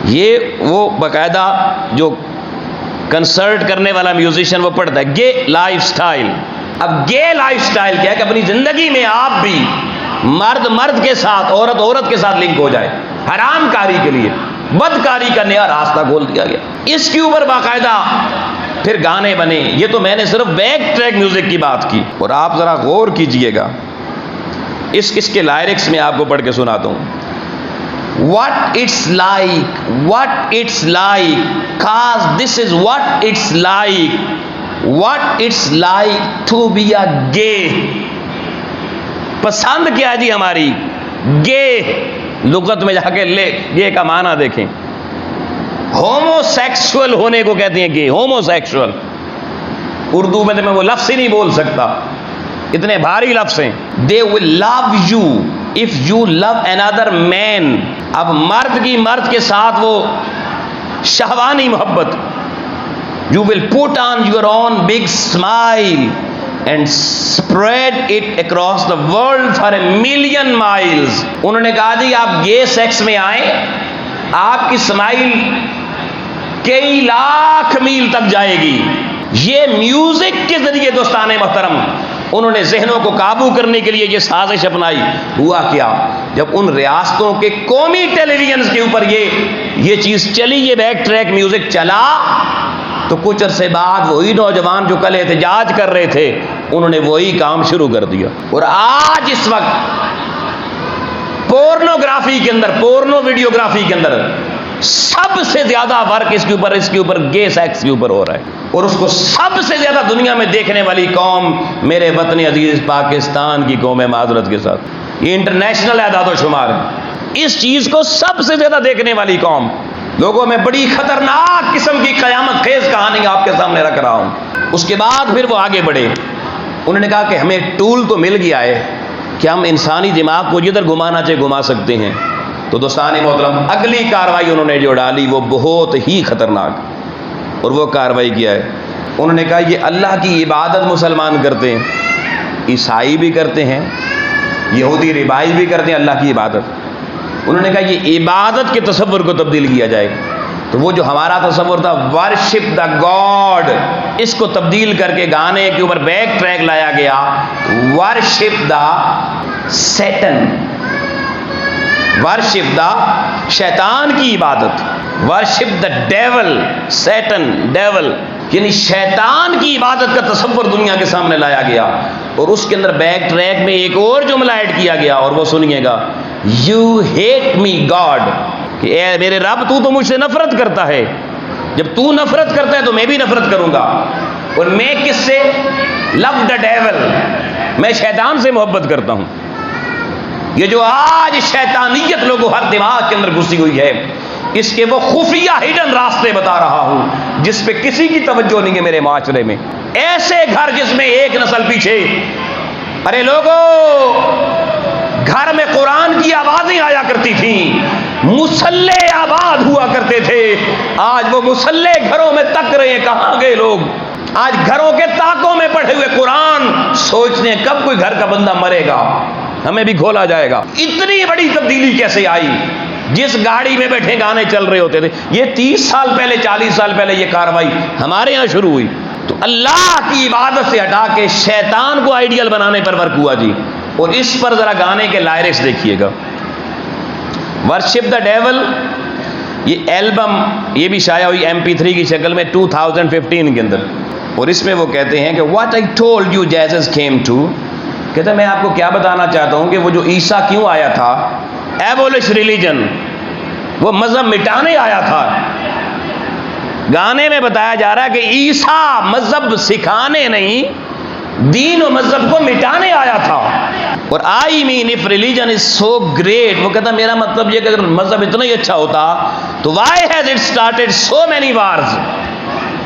یہ وہ باقاعدہ جو کنسرٹ کرنے والا میوزیشین وہ پڑھتا ہے گے لائف سٹائل. اب گے لائف سٹائل کیا ہے کہ اپنی زندگی میں آپ بھی مرد مرد کے ساتھ، عورت عورت کے ساتھ لنک ہو جائے. حرام کاری کے لیے بدکاری کا نیا راستہ کھول دیا گیا. اس کے اوپر باقاعدہ پھر گانے بنے. یہ تو میں نے صرف بیک ٹریک میوزک کی بات کی، اور آپ ذرا غور کیجئے گا اس کے لائرکس میں آپ کو پڑھ کے سناتا ہوں. What it's like, cause this is what it's like to be a gay. پسند کیا جی ہماری؟ گے لغت میں جا کے لے گے کا معنی دیکھیں. ہومو سیکسول ہونے کو کہتے ہیں گے، ہومو سیکسول. اردو میں تو میں وہ لفظ ہی نہیں بول سکتا، اتنے بھاری لفظ ہیں. They will love you if you love another man. اب مرد کی مرد کے ساتھ وہ شہوانی محبت. You will put on your own big smile and spread it across the world for 1,000,000 miles. انہوں نے کہا جی آپ گے سیکس میں آئیں، آپ کی سمائل کئی لاکھ میل تک جائے گی. یہ میوزک کے ذریعے دوستان محترم انہوں نے ذہنوں کو قابو کرنے کے لیے یہ سازش اپنائی. ہوا کیا، جب ان ریاستوں کے قومی ٹیلی ویژنز کے اوپر یہ چیز چلی، یہ بیک ٹریک میوزک چلا، تو کچھ عرصے بعد وہی نوجوان جو کل احتجاج کر رہے تھے انہوں نے وہی کام شروع کر دیا. اور آج اس وقت پورنوگرافی کے اندر، پورنو ویڈیوگرافی کے اندر سب سے زیادہ ورک اس کے اوپر گے سیکس کے اوپر ہو رہا ہے. اور اس کو سب سے زیادہ دنیا میں دیکھنے والی قوم میرے وطن عزیز پاکستان کی قوم ہے. معذرت کے ساتھ یہ انٹرنیشنل اعداد و شمار ہے. اس چیز کو سب سے زیادہ دیکھنے والی قوم. لوگوں میں بڑی خطرناک قسم کی قیامت خیز کہانی آپ کے سامنے رکھ رہا ہوں. اس کے بعد پھر وہ آگے بڑھے. انہوں نے کہا کہ ہمیں ٹول تو مل گیا ہے کہ ہم انسانی دماغ کو جدھر گھمانا چاہے گھما سکتے ہیں. تو دوستان محترم اگلی کاروائی انہوں نے جو ڈالی وہ بہت ہی خطرناک، اور وہ کاروائی کیا ہے. انہوں نے کہا یہ اللہ کی عبادت مسلمان کرتے ہیں، عیسائی بھی کرتے ہیں، یہودی ربائی بھی کرتے ہیں اللہ کی عبادت. انہوں نے کہا یہ عبادت کے تصور کو تبدیل کیا جائے. تو وہ جو ہمارا تصور تھا ورشپ دا گاڈ، اس کو تبدیل کر کے گانے کے اوپر بیک ٹریک لایا گیا worship the Satan, worship the شیطان کی عبادت، worship the devil, Satan devil, یعنی شیطان کی عبادت کا تصور دنیا کے سامنے لایا گیا. اور اس کے اندر بیک ٹریک میں ایک اور جملہ ایڈ کیا گیا، اور وہ سنیے گا، یو ہیٹ می گاڈ، کہ اے میرے رب تو مجھ سے نفرت کرتا ہے. جب تو نفرت کرتا ہے تو میں بھی نفرت کروں گا. اور میں کس سے؟ لو دا ڈیول، میں شیطان سے محبت کرتا ہوں. یہ جو آج شیطانیت لوگوں ہر دماغ کے اندر گھسی ہوئی ہے، اس کے وہ خفیہ ہڈن راستے بتا رہا ہوں جس پہ کسی کی توجہ نہیں ہے میرے معاشرے میں. ایسے گھر جس میں ایک نسل پیچھے، ارے لوگوں گھر میں قرآن کی آوازیں آیا کرتی تھیں، مصلے آباد ہوا کرتے تھے. آج وہ مصلے گھروں میں تک رہے ہیں، کہاں گئے لوگ؟ آج گھروں کے طاقوں میں پڑھے ہوئے قرآن سوچتے ہیں کب کوئی گھر کا بندہ مرے گا، ہمیں بھی کھولا جائے گا. اتنی بڑی تبدیلی کیسے آئی؟ جس گاڑی میں بیٹھے گانے چل رہے ہوتے تھے. یہ 30 سال پہلے، 40 سال پہلے یہ کاروائی ہمارے ہاں شروع ہوئی. تو اللہ کی عبادت سے ہٹا کے شیطان کو آئیڈیل بنانے پر ورک ہوا جی. اور اس پر ذرا گانے کے لائرکس دیکھیے گا. ورشپ دا ڈیول، یہ البم یہ بھی شائع ہوئی MP3 کی شکل میں 2015 کے اندر. اور اس میں وہ کہتے ہیں کہ what I told you Jesus came to, کہتے ہیں میں آپ کو کیا بتانا چاہتا ہوں کہ وہ جو عیسیٰ کیوں آیا تھا، ایبولش ریلیجن، وہ مذہب مٹانے آیا تھا. گانے میں بتایا جا رہا ہے کہ عیسیٰ مذہب سکھانے نہیں، دین و مذہب کو مٹانے آیا تھا. اور I man of religion is so great, وہ کہتا میرا مطلب یہ کہ اگر مذہب اتنا ہی اچھا ہوتا تو why has it started so many wars,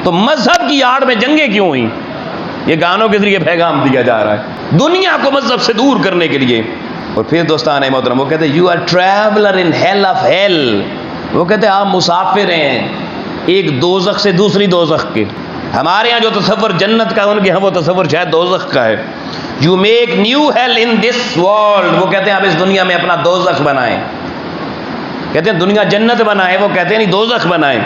تو مذہب کی آڑ میں جنگیں کیوں ہوئیں؟ یہ گانوں کے ذریعے پیغام دیا جا رہا ہے دنیا کو مذہب سے دور کرنے کے لیے. اور پھر دوستان محترم وہ کہتے ہیں you are traveller in hell of hell, وہ کہتے ہیں آپ مسافر ہیں ایک دوزخ سے دوسری دوزخ کے. ہمارے یہاں جو تصور جنت کا، ان کے ہاں وہ تصور شاید دوزخ کا ہے. You make new hell in this world, وہ کہتے ہیں آپ اس دنیا میں اپنا دوزخ بنائیں. کہتے ہیں دنیا جنت بنائیں، وہ کہتے ہیں نہیں دوزخ بنائیں.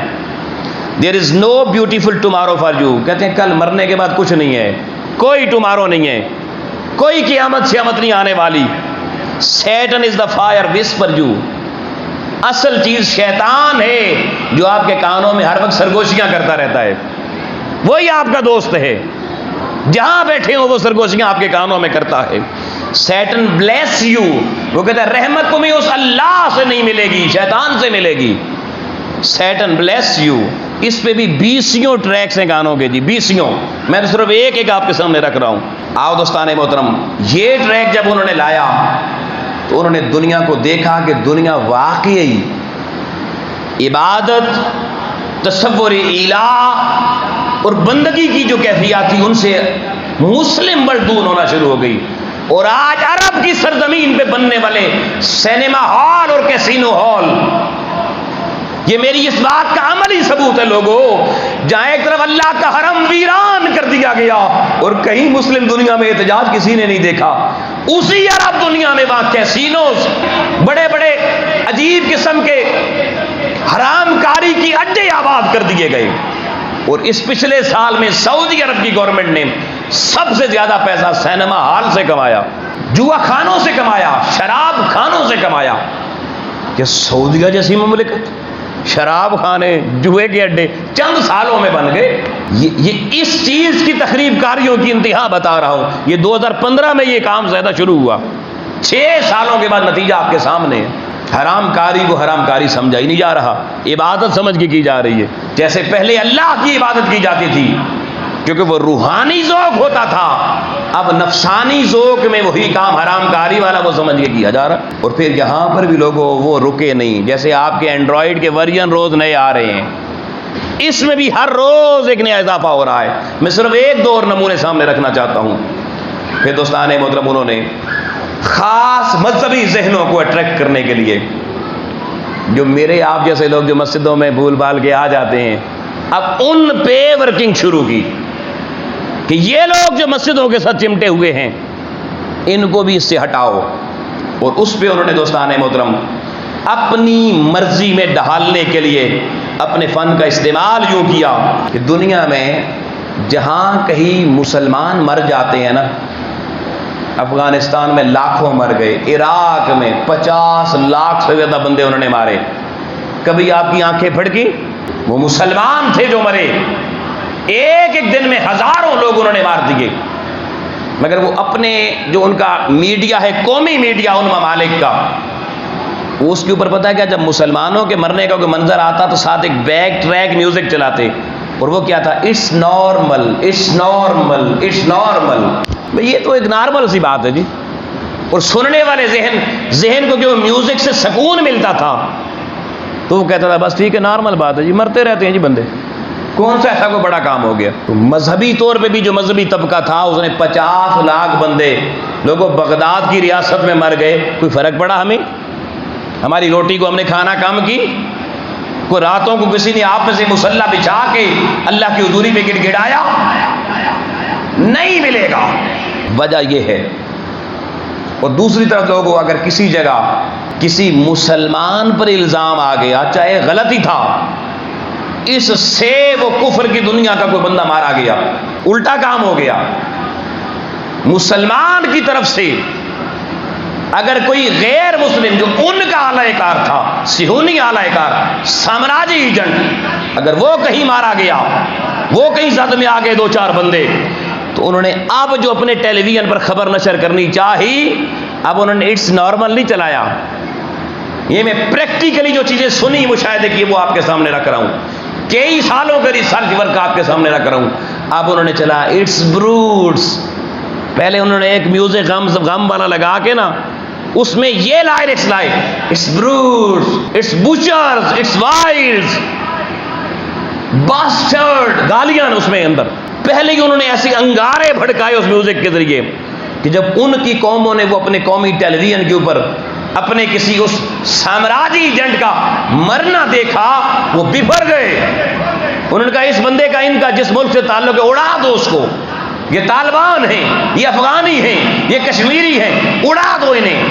دیر از نو بیوٹیفل ٹمارو فار یو، کہتے ہیں کل مرنے کے بعد کچھ نہیں ہے، کوئی ٹمارو نہیں ہے، کوئی قیامت شیامت نہیں آنے والی. Satan is the fire whisper you, اصل چیز شیطان ہے جو آپ کے کانوں میں ہر وقت سرگوشیاں کرتا رہتا ہے. وہی آپ کا دوست ہے، جہاں بیٹھے ہو وہ سرگوشیاں آپ کے کانوں میں کرتا ہے. سیٹن بلیس یو، وہ کہتا ہے رحمت تمہیں اس اللہ سے نہیں ملے گی، شیطان سے ملے گی. Satan bless you. اس پہ بھی 20 ٹریکس ہیں گانوں کے جی، 20. میں تو صرف ایک آپ کے سامنے رکھ رہا ہوں. آؤ دوستان محترم، یہ ٹریک جب انہوں نے لایا تو انہوں نے دنیا کو دیکھا کہ دنیا واقعی عبادت، تصور الہ اور بندگی کی جو کیفیات تھی ان سے مسلم مردود ہونا شروع ہو گئی. اور آج عرب کی سرزمین پہ بننے والے سینما ہال اور کیسینو ہال، یہ میری اس بات کا عملی ثبوت ہے لوگوں. جہاں ایک طرف اللہ کا حرم ویران کر دیا گیا اور کہیں مسلم دنیا میں احتجاج کسی نے نہیں دیکھا، اسی عرب دنیا میں وہاں کیسینوز، بڑے بڑے عجیب قسم کے حرام کاری کی اڈے آباد کر دیے گئے. اور اس پچھلے سال میں سعودی عرب کی گورنمنٹ نے سب سے زیادہ پیسہ سینما ہال سے کمایا، جوا خانوں سے کمایا، شراب خانوں سے کمایا. کہ سعودیہ جیسی مملکت شراب خانے، جوئے کے اڈے چند سالوں میں بن گئے۔ یہ اس چیز کی تخریب کاریوں کی انتہا بتا رہا ہوں۔ یہ 2015 میں یہ کام زیادہ شروع ہوا، 6 سالوں کے بعد نتیجہ آپ کے سامنے ہے۔ حرام کاری کو حرام کاری سمجھا ہی نہیں جا رہا، عبادت سمجھ کے کی جا رہی ہے۔ جیسے پہلے اللہ کی عبادت کی جاتی تھی کیونکہ وہ روحانی ذوق ہوتا تھا، اب نفسانی ذوق میں وہی کام حرام کاری والا وہ سمجھ کے کیا جا رہا۔ اور پھر یہاں پر بھی لوگوں وہ رکے نہیں، جیسے آپ کے اینڈرائڈ کے ورژن روز نئے آ رہے ہیں، اس میں بھی ہر روز ایک نیا اضافہ ہو رہا ہے۔ میں صرف 1-2 اور نمونے سامنے رکھنا چاہتا ہوں۔ پھر دوستان محترم، انہوں نے خاص مذہبی ذہنوں کو اٹریکٹ کرنے کے لیے، جو میرے آپ جیسے لوگ جو مسجدوں میں بھول بھال کے آ جاتے ہیں، اب ان پہ ورکنگ شروع کی کہ یہ لوگ جو مسجدوں کے ساتھ چمٹے ہوئے ہیں ان کو بھی اس سے ہٹاؤ۔ اور اس پہ انہوں نے دوستان محترم اپنی مرضی میں ڈھالنے کے لیے اپنے فن کا استعمال یوں کیا کہ دنیا میں جہاں کہیں مسلمان مر جاتے ہیں نا، افغانستان میں لاکھوں مر گئے، عراق میں 50 لاکھ سے زیادہ بندے انہوں نے مارے، کبھی آپ کی آنکھیں پھڑکی؟ وہ مسلمان تھے جو مرے، ایک ایک دن میں ہزاروں لوگ انہوں نے مار دیے، مگر وہ اپنے جو ان کا میڈیا ہے، قومی میڈیا ان ممالک کا، اس کے اوپر پتہ ہے کیا، جب مسلمانوں کے مرنے کا کوئی منظر آتا تو ساتھ ایک بیک ٹریک میوزک چلاتے، اور وہ کیا تھا، it's normal it's normal it's normal. یہ تو ایک نارمل سی بات ہے جی، اور سننے والے ذہن کو جو میوزک سے سکون ملتا تھا تو وہ کہتا تھا بس ٹھیک ہے، نارمل بات ہے جی، مرتے رہتے ہیں جی بندے، کون سا ایسا کوئی بڑا کام ہو گیا۔ تو مذہبی طور پہ بھی جو مذہبی طبقہ تھا اس نے 50 لاکھ بندے لوگوں بغداد کی ریاست میں مر گئے، کوئی فرق پڑا ہمیں؟ ہماری روٹی کو ہم نے کھانا کم کی؟ کوئی راتوں کو کسی نے آپ میں سے مسلح بچھا کے اللہ کی حضوری میں گڑ گڑایا؟ نہیں ملے گا۔ وجہ یہ ہے۔ اور دوسری طرف لوگوں، اگر کسی جگہ کسی مسلمان پر الزام آ گیا، چاہے غلط ہی تھا، اس سے وہ کفر کی دنیا کا کوئی بندہ مارا گیا، الٹا کام ہو گیا، مسلمان کی طرف سے اگر کوئی غیر مسلم جو ان کا اعلی کار تھا، صہیونی اعلی کار، سامراجی ایجنٹ، اگر وہ کہیں مارا گیا، وہ کہیں زد میں آ گئے 2-4 بندے، تو انہوں نے اب جو اپنے ٹیلی ویژن پر خبر نشر کرنی چاہی، اب انہوں نے اٹس نارمل نہیں چلایا۔ یہ میں پریکٹیکلی جو چیزیں سنی مشاہدے کی وہ آپ کے سامنے رکھ رہا ہوں، کئی سالوں کا ریسرچ ورک آپ کے سامنے رکھ رہا ہوں۔ اب انہوں نے چلا اٹس بروٹس، پہلے انہوں نے ایک میوزک غم والا لگا کے نا، اس میں یہ لائرکس لائے، it's brutes it's butchers it's wilds bastard, گالیاں اس میں اندر۔ پہلے ہی انہوں نے ایسے انگارے بھڑکائے اس میوزک کے ذریعے کہ جب ان کی قوموں نے وہ اپنے قومی ٹیلی ویژن کے اوپر اپنے کسی اس سامراجی ایجنٹ کا مرنا دیکھا، وہ بفر گئے۔ انہوں نے کہا اس بندے کا، ان کا جس ملک سے تعلق ہے اڑا دو اس کو، یہ طالبان ہیں، یہ افغانی ہیں، یہ کشمیری ہیں، اڑا دو انہیں۔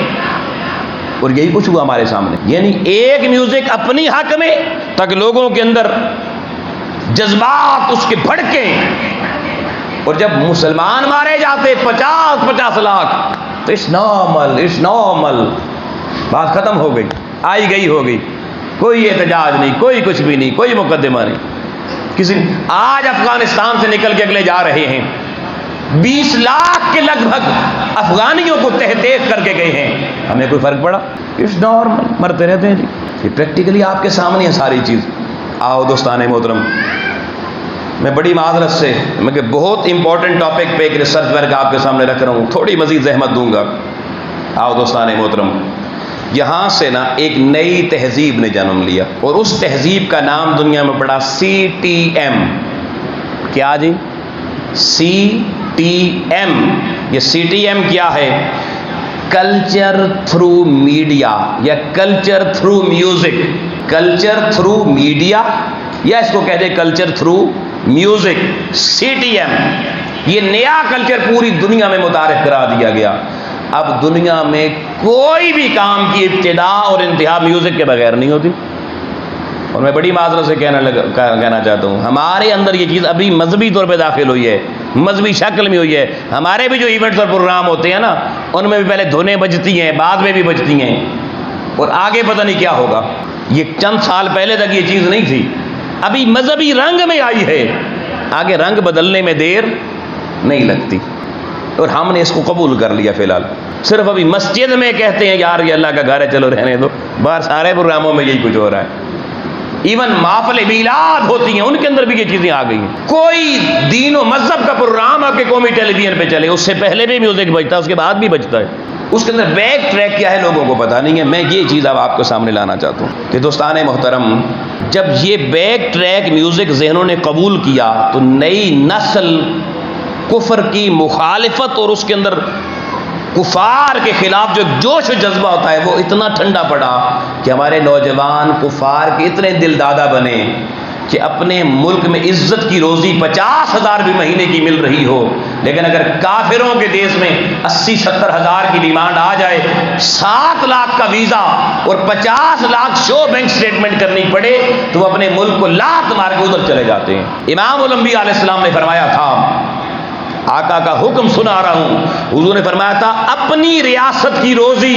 اور یہی کچھ ہوا ہمارے سامنے، یعنی ایک میوزک اپنی حق میں تاکہ لوگوں کے اندر جذبات اس کے بھڑکیں، اور جب مسلمان مارے جاتے 50 لاکھ تو اٹس نارمل، بات ختم ہو گئی، آئی گئی ہو گئی، کوئی احتجاج نہیں، کوئی کچھ بھی نہیں، کوئی مقدمہ نہیں۔ کسی آج افغانستان سے نکل کے اگلے جا رہے ہیں، 20 لاکھ کے لگ بھگ افغانیوں کو تحقیق کر کے گئے ہیں، ہمیں کوئی فرق پڑا؟ اٹس نارمل، مرتے رہتے ہیں جی۔ یہ پریکٹیکلی آپ کے سامنے ہے ساری چیز۔ آؤ دوستان محترم، میں بڑی معذرت سے میں بہت امپورٹنٹ ٹاپک پہ ایک ریسرچ ورک آپ کے سامنے رکھ رہا ہوں، تھوڑی مزید زحمت دوں گا۔ آؤ دوستان محترم، یہاں سے نا ایک نئی تہذیب نے جنم لیا، اور اس تہذیب کا نام دنیا میں پڑا CTM۔ کیا جی؟ CTM۔ یہ CTM کیا ہے؟ کلچر تھرو میڈیا یا culture through music, culture through media, یا اس کو کہتے ہیں کلچر تھرو میوزک، CTM۔ یہ نیا کلچر پوری دنیا میں متعارف کرا دیا گیا۔ اب دنیا میں کوئی بھی کام کی ابتدا اور انتہا میوزک کے بغیر نہیں ہوتی۔ اور میں بڑی معذرت سے کہنا چاہتا ہوں، ہمارے اندر یہ چیز ابھی مذہبی طور پہ داخل ہوئی ہے، مذہبی شکل میں ہوئی ہے۔ ہمارے بھی جو ایونٹس اور پروگرام ہوتے ہیں نا، ان میں بھی پہلے دھنیں بجتی ہیں، بعد میں بھی بجتی ہیں، اور آگے پتہ نہیں کیا ہوگا۔ یہ چند سال پہلے تک یہ چیز نہیں تھی، ابھی مذہبی رنگ میں آئی ہے، آگے رنگ بدلنے میں دیر نہیں لگتی، اور ہم نے اس کو قبول کر لیا. فی الحال صرف ابھی مسجد میں کہتے ہیں یار یہ اللہ کا گھر ہے چلو رہنے دو، باہر سارے پروگراموں میں یہی کچھ ہو رہا ہے. ایون محفل میلاد ہوتی ہیں ان کے اندر بھی یہ چیزیں آ گئی ہیں. کوئی دین و مذہب کا پروگرام آپ کے قومی ٹیلی ویژن پہ چلے، اس سے پہلے بھی میوزک بجتا ہے، اس کے بعد بھی بجتا ہے، اس کے اندر بیک ٹریک کیا ہے لوگوں کو پتہ نہیں ہے. میں یہ چیز اب آپ کو سامنے لانا چاہتا ہوں کہ دوستان محترم، جب یہ بیک ٹریک میوزک ذہنوں نے قبول کیا تو نئی نسل کفر کی مخالفت اور اس کے اندر کفار کے خلاف جو جوش و جذبہ ہوتا ہے وہ اتنا ٹھنڈا پڑا کہ ہمارے نوجوان کفار کے اتنے دل دادا بنے کہ اپنے ملک میں عزت کی روزی 50,000 بھی مہینے کی مل رہی ہو، لیکن اگر کافروں کے دیش میں 80-70 ہزار کی ڈیمانڈ آ جائے، 7 لاکھ کا ویزا اور 50 لاکھ شو بینک سٹیٹمنٹ کرنی پڑے تو وہ اپنے ملک کو لات مار کے ادھر چلے جاتے ہیں. امام الانبیاء علیہ السلام نے فرمایا تھا، آقا کا حکم سنا رہا ہوں، حضور نے فرمایا تھا اپنی ریاست کی روزی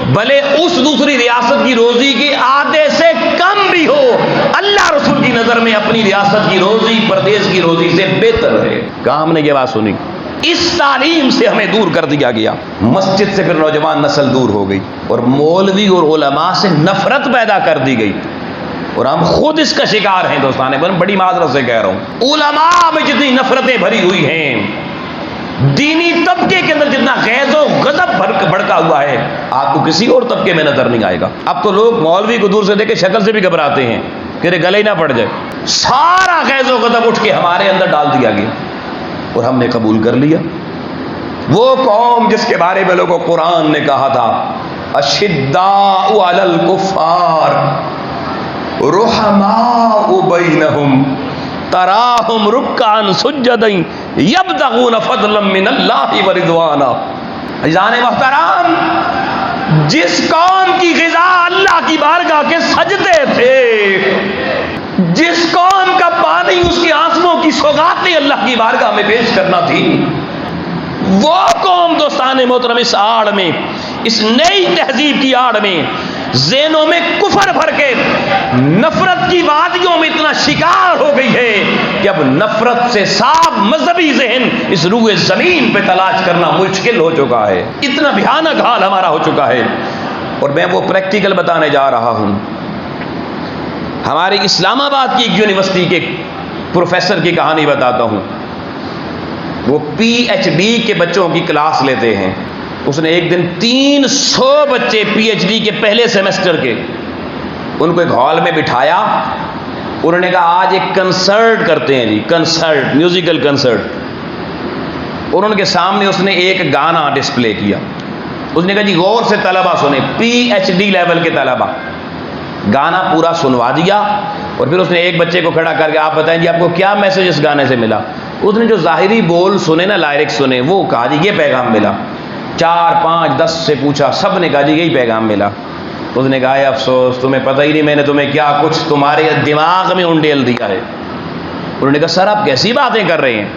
بھلے اس دوسری ریاست کی روزی کے آدھے سے کم بھی ہو، اللہ رسول کی نظر میں اپنی ریاست کی روزی پردیس کی روزی سے بہتر ہے. کہاں ہم نے یہ بات سنی؟ اس تعلیم سے ہمیں دور کر دیا گیا. مسجد سے پھر نوجوان نسل دور ہو گئی اور مولوی اور علماء سے نفرت پیدا کر دی گئی، اور ہم خود اس کا شکار ہیں دوستان. بڑی معذرت سے کہہ رہا ہوں، علماء میں جتنی نفرتیں بھری ہوئی ہیں، دینی طبقے کے اندر جتنا غیظ و غضب بھڑکا ہوا ہے، آپ کو کسی اور طبقے میں نظر نہیں آئے گا. اب تو لوگ مولوی کو دور سے دیکھ کے شکل سے بھی گھبراتے ہیں کہ گلے ہی نہ پڑ جائے. سارا غیظ و غضب اٹھ کے ہمارے اندر ڈال دیا گیا اور ہم نے قبول کر لیا. وہ قوم جس کے بارے میں لوگوں قرآن نے کہا تھا اشداء علی الکفار رحماء بینہم تراہم رکعا سجدا یبتغون فضلا من اللہ ورضوانا. عزیزان محترم، جس قوم کی غذا اللہ کی بارگاہ کے سجدے تھے، جس قوم کا پانی اس کی آنسوؤں کی سوغاتیں اللہ کی بارگاہ میں پیش کرنا تھی، وہ قوم دوستان محترم اس آڑ میں، اس نئی تہذیب کی آڑ میں ذہنوں میں کفر بھر کے نفرت کی وادیوں میں اتنا شکار ہو گئی ہے کہ اب نفرت سے صاف مذہبی ذہن اس روئے زمین پہ تلاش کرنا مشکل ہو چکا ہے. اتنا بھیانک حال ہمارا ہو چکا ہے. اور میں وہ پریکٹیکل بتانے جا رہا ہوں. ہماری اسلام آباد کی ایک یونیورسٹی کے پروفیسر کی کہانی بتاتا ہوں. وہ پی ایچ ڈی کے بچوں کی کلاس لیتے ہیں. اس نے ایک دن 300 بچے پی ایچ ڈی کے پہلے سیمسٹر کے، ان کو ایک ہال میں بٹھایا. انہوں نے کہا آج ایک کنسرٹ کرتے ہیں جی، کنسرٹ، میوزیکل کنسرٹ. اور ان کے سامنے اس نے ایک گانا ڈسپلے کیا. اس نے کہا جی غور سے طلبہ سنیں، پی ایچ ڈی لیول کے طلبہ. گانا پورا سنوا دیا اور پھر اس نے ایک بچے کو کھڑا کر کے آپ بتائیں جی آپ کو کیا میسج اس گانے سے ملا. اس نے جو ظاہری بول سنے نا، لائرکس سنے، وہ کہا جی یہ پیغام ملا. 4 5 10 سے پوچھا، سب نے کہا جی یہی پیغام ملا. اس نے کہا اے افسوس، تمہیں پتہ ہی نہیں میں نے تمہیں کیا کچھ تمہارے دماغ میں انڈیل دیا ہے. انہوں نے کہا سر آپ کیسی باتیں کر رہے ہیں،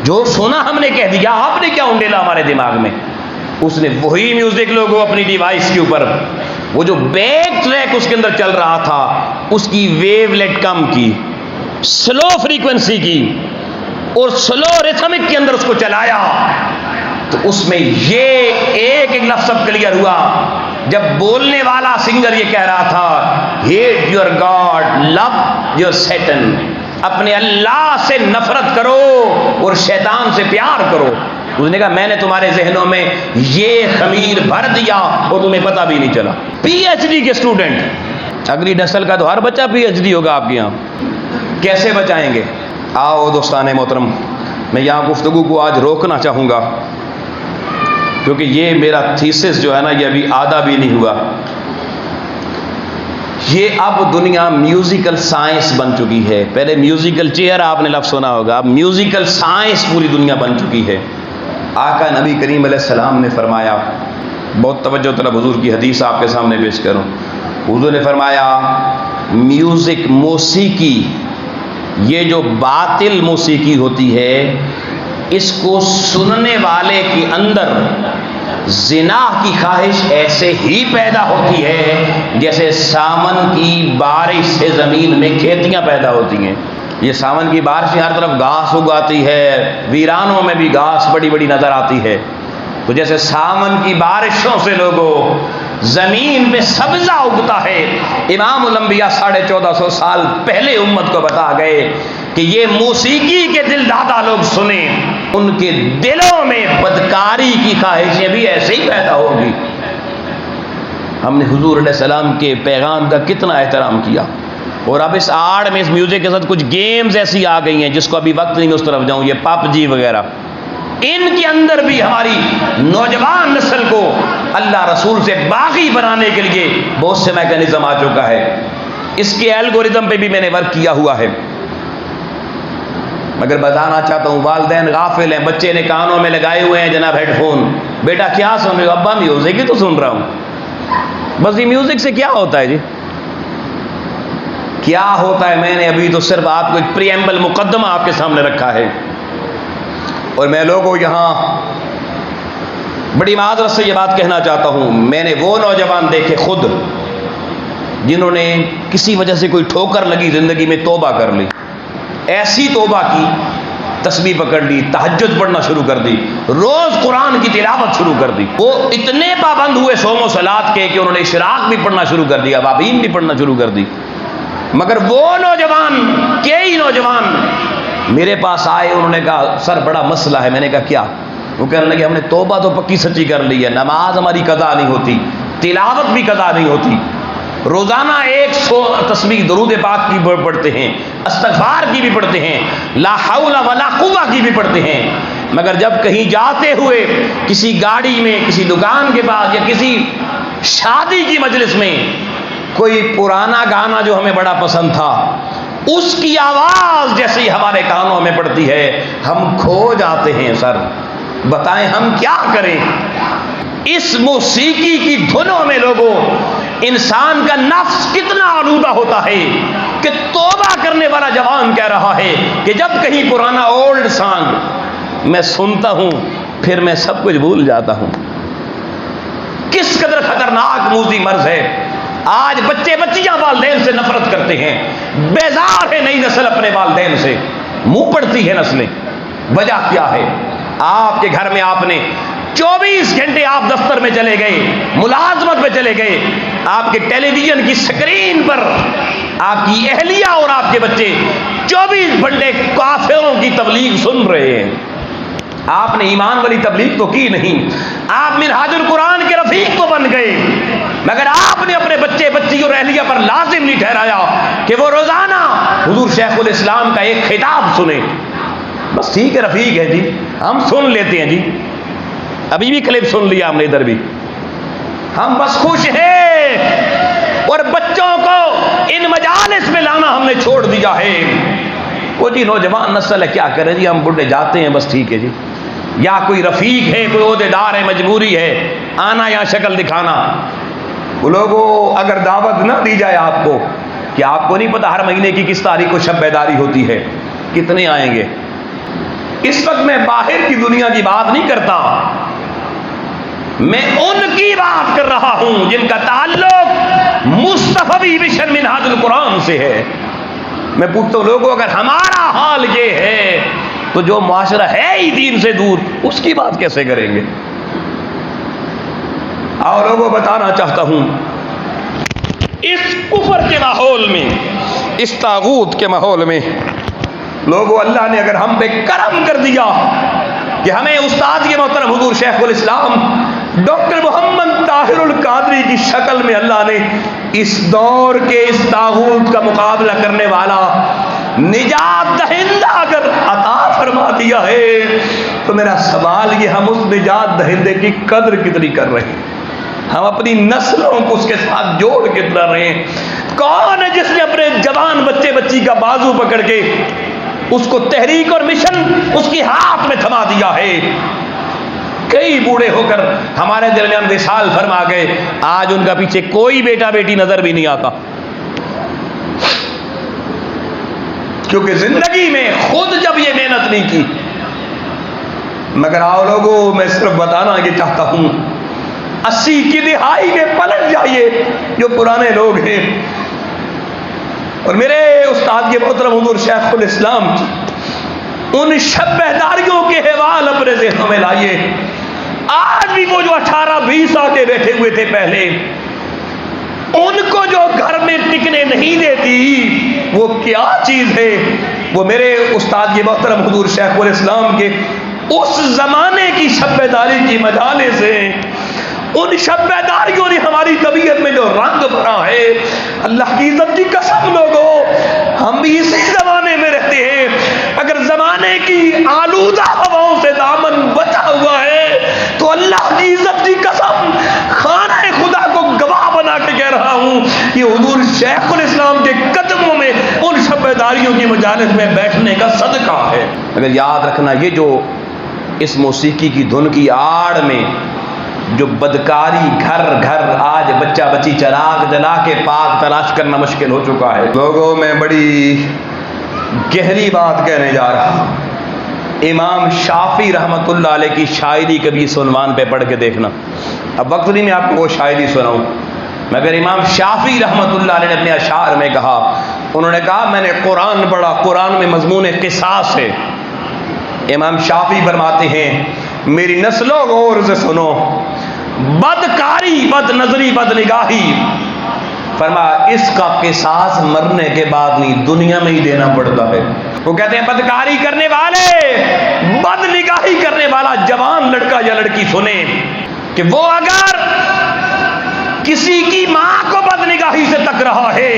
جو سنا ہم نے کہہ دیا، آپ نے کیا انڈیلا ہمارے دماغ میں. اس نے وہی میوزک لوگوں اپنی ڈیوائس کے اوپر، وہ جو بیک ٹریک اس کے اندر چل رہا تھا اس کی ویو لیٹ کم کی، سلو فریکوینسی کی اور سلو ریتھمک کے اندر اس کو چلایا. تو اس میں یہ ایک ایک لفظ کلیئر ہوا. جب بولنے والا سنگر یہ کہہ رہا تھا hate your God love your Satan, اپنے اللہ سے نفرت کرو اور شیطان سے پیار کرو. اس نے کہا میں نے تمہارے ذہنوں میں یہ خمیر بھر دیا اور تمہیں پتہ بھی نہیں چلا. پی ایچ ڈی کے اسٹوڈنٹ، اگلی نسل کا تو ہر بچہ پی ایچ ڈی ہوگا آپ کے یہاں. کیسے بچائیں گے؟ آؤ دوستان محترم، میں یہاں گفتگو کو آج روکنا چاہوں گا کیونکہ یہ میرا تھیسس جو ہے نا یہ ابھی آدھا بھی نہیں ہوا. یہ اب دنیا میوزیکل سائنس بن چکی ہے. پہلے میوزیکل چیئر آپ نے لفظ سنا ہوگا، اب میوزیکل سائنس پوری دنیا بن چکی ہے. آقا نبی کریم علیہ السلام نے فرمایا، بہت توجہ طلب حضور کی حدیث آپ کے سامنے پیش کروں. حضور نے فرمایا میوزک، موسیقی، یہ جو باطل موسیقی ہوتی ہے، اس کو سننے والے کے اندر زنا کی خواہش ایسے ہی پیدا ہوتی ہے جیسے ساون کی بارش سے زمین میں کھیتیاں پیدا ہوتی ہیں. یہ ساون کی بارش میں ہر طرف گھاس اگاتی ہے، ویرانوں میں بھی گھاس بڑی بڑی نظر آتی ہے. تو جیسے ساون کی بارشوں سے لوگوں زمین پہ سبزہ اگتا ہے، امام الانبیاء 1450 سال پہلے امت کو بتا گئے کہ یہ موسیقی کے دل دادا لوگ سنیں، ان کے دلوں میں بدکاری کی خواہشیں بھی ایسے ہی پیدا ہوگی. ہم نے حضور علیہ السلام کے پیغام کا کتنا احترام کیا، اور اب اس آڑ میں اس میوزک کے ساتھ کچھ گیمز ایسی آ گئی ہیں جس کو ابھی وقت نہیں اس طرف جاؤں، یہ پب جی وغیرہ، ان کے اندر بھی ہماری نوجوان نسل کو اللہ رسول سے باغی بنانے کے لیے بہت سے میکانزم آ چکا ہے. اس کے الگوریتم پہ بھی میں نے ورک کیا ہوا ہے. مگر بتانا چاہتا ہوں والدین غافل ہیں، بچے نے کانوں میں لگائے ہوئے ہیں جناب ہیڈ فون، بیٹا کیا سن رہے ہو؟ ابا میوزک ہی تو سن رہا ہوں. بس یہ میوزک سے کیا ہوتا ہے جی؟ کیا ہوتا ہے؟ میں نے ابھی تو صرف آپ کو ایک پریمبل مقدمہ آپ کے سامنے رکھا ہے، اور میں لوگوں یہاں بڑی معذرت سے یہ بات کہنا چاہتا ہوں، میں نے وہ نوجوان دیکھے خود جنہوں نے کسی وجہ سے کوئی ٹھوکر لگی زندگی میں توبہ کر لی، ایسی توبہ کی، تسبیح پکڑ لی، تہجد پڑھنا شروع کر دی، روز قرآن کی تلاوت شروع کر دی. وہ اتنے پابند ہوئے صوم و صلات کے کہ انہوں نے اشراق بھی پڑھنا شروع کر دیا، ابابین بھی پڑھنا شروع کر دی. مگر وہ نوجوان، کئی نوجوان میرے پاس آئے، انہوں نے کہا سر بڑا مسئلہ ہے. میں نے کہا کیا؟ وہ کہنے لگے ہم نے توبہ تو پکی سچی کر لی ہے، نماز ہماری قضا نہیں ہوتی، تلاوت بھی قضا نہیں ہوتی، روزانہ 100 تسبیح درود پاک کی پڑھتے ہیں، استغفار کی بھی پڑھتے ہیں، لا حول ولا قوہ کی بھی پڑھتے ہیں. مگر جب کہیں جاتے ہوئے کسی گاڑی میں، کسی دکان کے پاس، یا کسی شادی کی مجلس میں کوئی پرانا گانا جو ہمیں بڑا پسند تھا، اس کی آواز جیسے ہی ہمارے کانوں میں پڑتی ہے ہم کھو جاتے ہیں. سر بتائیں ہم کیا کریں؟ اس موسیقی کی دھنوں میں لوگوں انسان کا نفس کتنا آلودہ ہوتا ہے کہ توبہ کرنے والا جوان کہہ رہا ہے کہ جب کہیں پرانا اولڈ سانگ میں سنتا ہوں پھر میں سب کچھ بھول جاتا ہوں. کس قدر خطرناک موذی مرض ہے. آج بچے بچیاں والدین سے نفرت کرتے ہیں، بیزار ہے نئی نسل اپنے والدین سے، منہ پڑتی ہے نسلیں. وجہ کیا ہے؟ آپ کے گھر میں آپ نے 24 گھنٹے آپ دفتر میں چلے گئے، ملازمت میں چلے گئے، آپ کے ٹیلی ویژن کی سکرین پر آپ کی اہلیہ اور آپ کے بچے 24 گھنٹے کافروں کی تبلیغ سن رہے ہیں. آپ نے ایمان والی تبلیغ تو کی نہیں، آپ منہاج القرآن کے رفیق تو بن گئے، مگر آپ نے اپنے بچے بچی اور اہلیہ پر لازم نہیں ٹھہرایا کہ وہ روزانہ حضور شیخ الاسلام کا ایک خطاب سنیں. بس ٹھیک ہے رفیق ہے جی، ہم سن لیتے ہیں جی، ابھی بھی کلپ سن لیا ہم نے ادھر بھی، ہم بس خوش ہیں. اور بچوں کو ان مجالس میں لانا ہم نے چھوڑ دیا ہے. وہ جی نوجوان نسل ہے، کیا کریں جی، ہم بڈھے جاتے ہیں بس ٹھیک ہے جی، یا کوئی رفیق ہے، کوئی عہدیدار ہے، مجبوری ہے آنا یا شکل دکھانا. وہ لوگوں اگر دعوت نہ دی جائے آپ کو، کہ آپ کو نہیں پتا ہر مہینے کی کس تاریخ کو شب بیداری ہوتی ہے، کتنے آئیں گے. اس وقت میں باہر کی دنیا کی بات نہیں کرتا، میں ان کی بات کر رہا ہوں جن کا تعلق مصطفی مشن منہاج القرآن سے ہے. میں پوچھتا ہوں لوگوں اگر ہمارا حال یہ ہے تو جو معاشرہ ہے ہی دین سے دور، اس کی بات کیسے کریں گے؟ اور لوگوں بتانا چاہتا ہوں اس کفر کے ماحول میں، اس طاغوت کے ماحول میں لوگوں اللہ نے اگر ہم پہ کرم کر دیا کہ ہمیں استاد کے محترم حضور شیخ الاسلام ڈاکٹر محمد طاہر القادری کی شکل میں اللہ نے اس دور کے اس طاغوت کا مقابلہ کرنے والا نجات دہندہ اگر عطا فرما دیا ہے، تو میرا سوال یہ ہم اس نجات دہندے کی قدر کتنی کر رہے ہیں؟ ہم اپنی نسلوں کو اس کے ساتھ جوڑ کے چل رہے ہیں؟ کون ہے جس نے اپنے جوان بچے بچی کا بازو پکڑ کے اس کو تحریک اور مشن اس کی ہاتھ میں تھما دیا ہے؟ کئی بوڑھے ہو کر ہمارے درمیان وصال فرما گئے، آج ان کا پیچھے کوئی بیٹا بیٹی نظر بھی نہیں آتا، کیونکہ زندگی میں خود جب یہ محنت نہیں کی. مگر آؤ لوگوں میں صرف بتانا یہ چاہتا ہوں 80 کی دہائی میں پلٹ جائیے جو پرانے لوگ ہیں، اور میرے استاد کے محترم حضور شیخ الاسلام ان شب بیداریوں کے حوال اپنے ذہنوں میں لائیے۔ آج بھی وہ جو 18-20 سال بیٹھے ہوئے تھے پہلے، ان کو جو گھر میں ٹکنے نہیں دیتی وہ کیا چیز ہے؟ وہ میرے استاد کے محترم حضور شیخ الاسلام کے اس زمانے کی شب بیداری کی مجالس ہیں۔ ان شب بیداریوں نے ہماری طبیعت میں جو رنگ بھرا ہے، اللہ کی عزت کی قسم لوگوں، ہم بھی اسی زمانے میں رہتے ہیں۔ اگر زمانے کی آلودہ ہواؤں سے دامن بچا ہوا ہے تو اللہ کی عزت کی قسم خانہ خدا کو گواہ بنا کے کہہ رہا ہوں، یہ حضور شیخ الاسلام کے قدموں میں ان شب بیداریوں کی مجالس میں بیٹھنے کا صدقہ ہے۔ اگر یاد رکھنا، یہ جو اس موسیقی کی دھن کی آڑ میں جو بدکاری گھر گھر آج بچہ بچی چراغ جلا کے پاک تلاش کرنا مشکل ہو چکا ہے۔ لوگوں میں بڑی گہری بات کہنے جا رہا ہوں۔ امام شافعی رحمۃ اللہ علیہ کی شاعری کبھی اس عنوان پہ پڑھ کے دیکھنا۔ اب وقت نہیں میں آپ کو وہ شاعری سناؤں، مگر امام شافعی رحمۃ اللہ علیہ نے اپنے اشعار میں کہا، انہوں نے کہا میں نے قرآن پڑھا، قرآن میں مضمون قصاص ہے۔ امام شافعی فرماتے ہیں میری نسلوں غور سے سنو، بدکاری، بد نظری، بد نگاہی، فرمایا اس کا قصاص مرنے کے بعد نہیں دنیا میں ہی دینا پڑتا ہے۔ وہ کہتے ہیں بدکاری کرنے والے، بد نگاہی کرنے والا جوان لڑکا یا لڑکی سنیں کہ وہ اگر کسی کی ماں کو بد نگاہی سے تک رہا ہے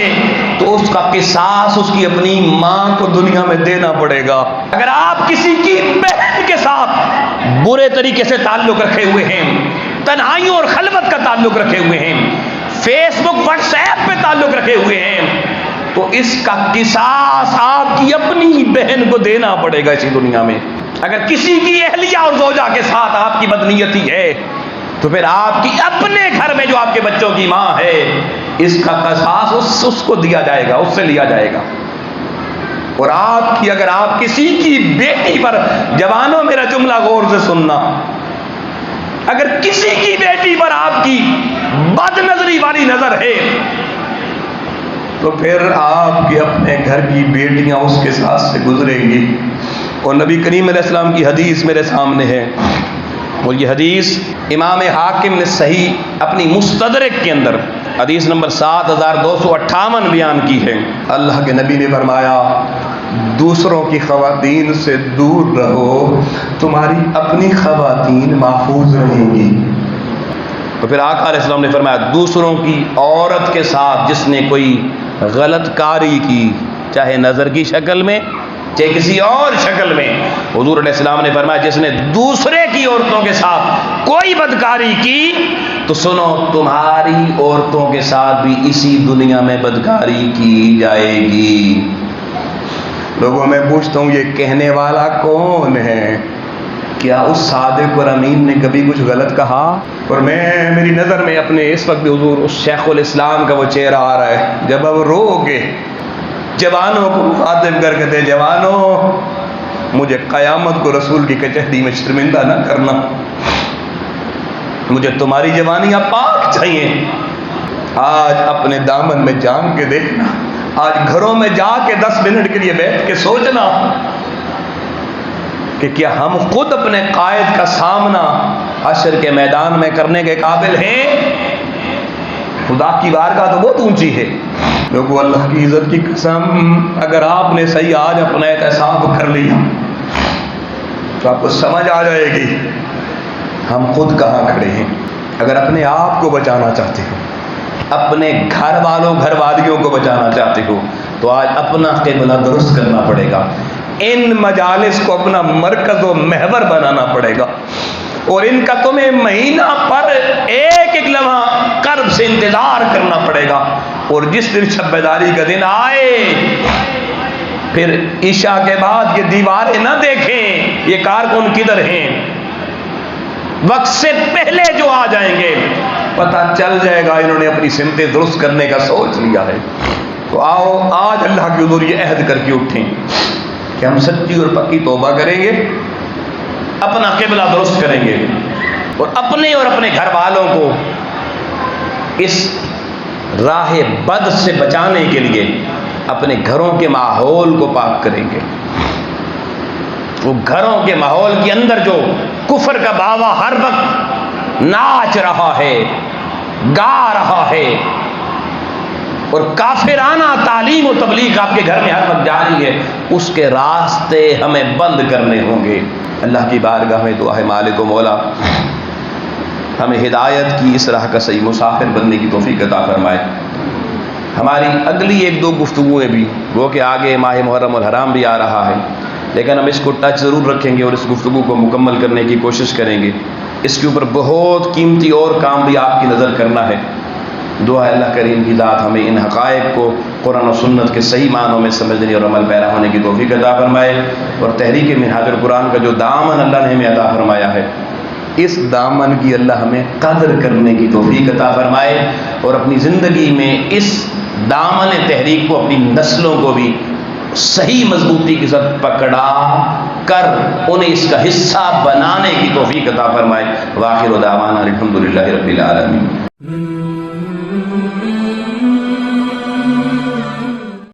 تو اس کا قصاص اس کی اپنی ماں کو دنیا میں دینا پڑے گا۔ اگر آپ کسی کی بہن کے ساتھ برے طریقے سے تعلق رکھے ہوئے ہیں، تنہائیوں اور خلوت کا تعلق رکھے ہوئے ہیں، فیس بک واٹس ایپ پہ تعلق رکھے ہوئے ہیں، تو اس کا قصاص آپ کی اپنی بہن کو دینا پڑے گا اسی دنیا میں۔ اگر کسی کی اہلیہ اور زوجہ کے ساتھ آپ کی بدنیتی ہے تو پھر آپ کی اپنے گھر میں جو آپ کے بچوں کی ماں ہے، اس کا قصاص اس کو دیا جائے گا، اس سے لیا جائے گا۔ اور آپ کی اگر آپ کسی کی بیٹی پر، جوانوں میرا جملہ غور سے سننا، اگر کسی کی بیٹی پر آپ کی بد نظری والی نظر ہے تو پھر آپ کے اپنے گھر کی بیٹیاں اس کے ساتھ سے گزریں گی۔ اور نبی کریم علیہ السلام کی حدیث میرے سامنے ہے، اور یہ حدیث امام حاکم نے صحیح اپنی مستدرک کے اندر حدیث نمبر 7258 بیان کی ہے۔ اللہ کے نبی نے فرمایا دوسروں کی خواتین سے دور رہو، تمہاری اپنی خواتین محفوظ رہیں گی۔ تو پھر آقا علیہ السلام نے فرمایا دوسروں کی عورت کے ساتھ جس نے کوئی غلط کاری کی، چاہے نظر کی شکل میں چاہے کسی اور شکل میں، حضور علیہ السلام نے فرمایا جس نے دوسرے کی عورتوں کے ساتھ کوئی بدکاری کی تو سنو تمہاری عورتوں کے ساتھ بھی اسی دنیا میں بدکاری کی جائے گی۔ لوگوں میں پوچھتا ہوں یہ کہنے والا کون ہے؟ کیا اس صادق اور امین نے کبھی کچھ غلط کہا؟ اور میری نظر میں اپنے اس وقت بھی حضور اس شیخ الاسلام کا وہ چہرہ آ رہا ہے جب اب رو کے جوانوں کو مخاطب کر کے تھے، جوانوں مجھے قیامت کو رسول کی کچہری میں شرمندہ نہ کرنا، مجھے تمہاری جوانیاں پاک چاہیے۔ آج اپنے دامن میں جان کے دیکھنا، آج گھروں میں جا کے 10 منٹ کے لیے بیٹھ کے سوچنا کہ کیا ہم خود اپنے قائد کا سامنا حشر کے میدان میں کرنے کے قابل ہیں؟ خدا کی بارگاہ تو بہت اونچی ہے۔ لوگوں اللہ کی عزت کی قسم، اگر آپ نے صحیح آج اپنا احتساب کر لیا تو آپ کو سمجھ آ جائے گی ہم خود کہاں کھڑے ہیں۔ اگر اپنے آپ کو بچانا چاہتے ہو، اپنے گھر والوں گھر والیوں کو بچانا چاہتے ہو تو آج اپنا قبلہ درست کرنا پڑے گا، ان مجالس کو اپنا مرکز و محور بنانا پڑے گا، اور ان کا تمہیں مہینہ پر ایک ایک لمحہ قرب سے انتظار کرنا پڑے گا۔ اور جس دن شب بیداری کا دن آئے پھر عشاء کے بعد یہ دیواریں نہ دیکھیں یہ کارکن کدھر ہیں، وقت سے پہلے جو آ جائیں گے پتہ چل جائے گا انہوں نے اپنی سمتیں درست کرنے کا سوچ لیا ہے۔ تو آؤ آج اللہ کے حضور یہ عہد کر کے اٹھیں کہ ہم سچی اور پکی توبہ کریں گے، اپنا قبلہ درست کریں گے، اور اپنے گھر والوں کو اس راہ بد سے بچانے کے لیے اپنے گھروں کے ماحول کو پاک کریں گے۔ وہ گھروں کے ماحول کے اندر جو کفر کا باوا ہر وقت ناچ رہا ہے، گا رہا ہے، اور کافرانہ تعلیم و تبلیغ آپ کے گھر میں ہر وقت جاری ہے، اس کے راستے ہمیں بند کرنے ہوں گے۔ اللہ کی بارگاہ میں دعا ہے مالک و مولا ہمیں ہدایت کی اس راہ کا صحیح مسافر بننے کی توفیق عطا فرمائے۔ ہماری اگلی ایک دو گفتگویں بھی وہ کہ آگے ماہ محرم الحرام بھی آ رہا ہے، لیکن ہم اس کو ٹچ ضرور رکھیں گے اور اس گفتگو کو مکمل کرنے کی کوشش کریں گے۔ اس کے اوپر بہت قیمتی اور کام بھی آپ کی نظر کرنا ہے۔ دعا ہے اللہ کریم کی ذات ہمیں ان حقائق کو قرآن و سنت کے صحیح معنوں میں سمجھنے اور عمل پیرا ہونے کی توفیق عطا فرمائے، اور تحریک منہاج القرآن کا جو دامن اللہ نے ہمیں عطا فرمایا ہے، اس دامن کی اللہ ہمیں قدر کرنے کی توفیق عطا فرمائے، اور اپنی زندگی میں اس دامن تحریک کو اپنی نسلوں کو بھی صحیح مضبوطی کے ساتھ پکڑا کر انہیں اس کا حصہ بنانے کی توفیق عطا فرمائے۔ وآخر دعوانا الحمدللہ رب العالمین۔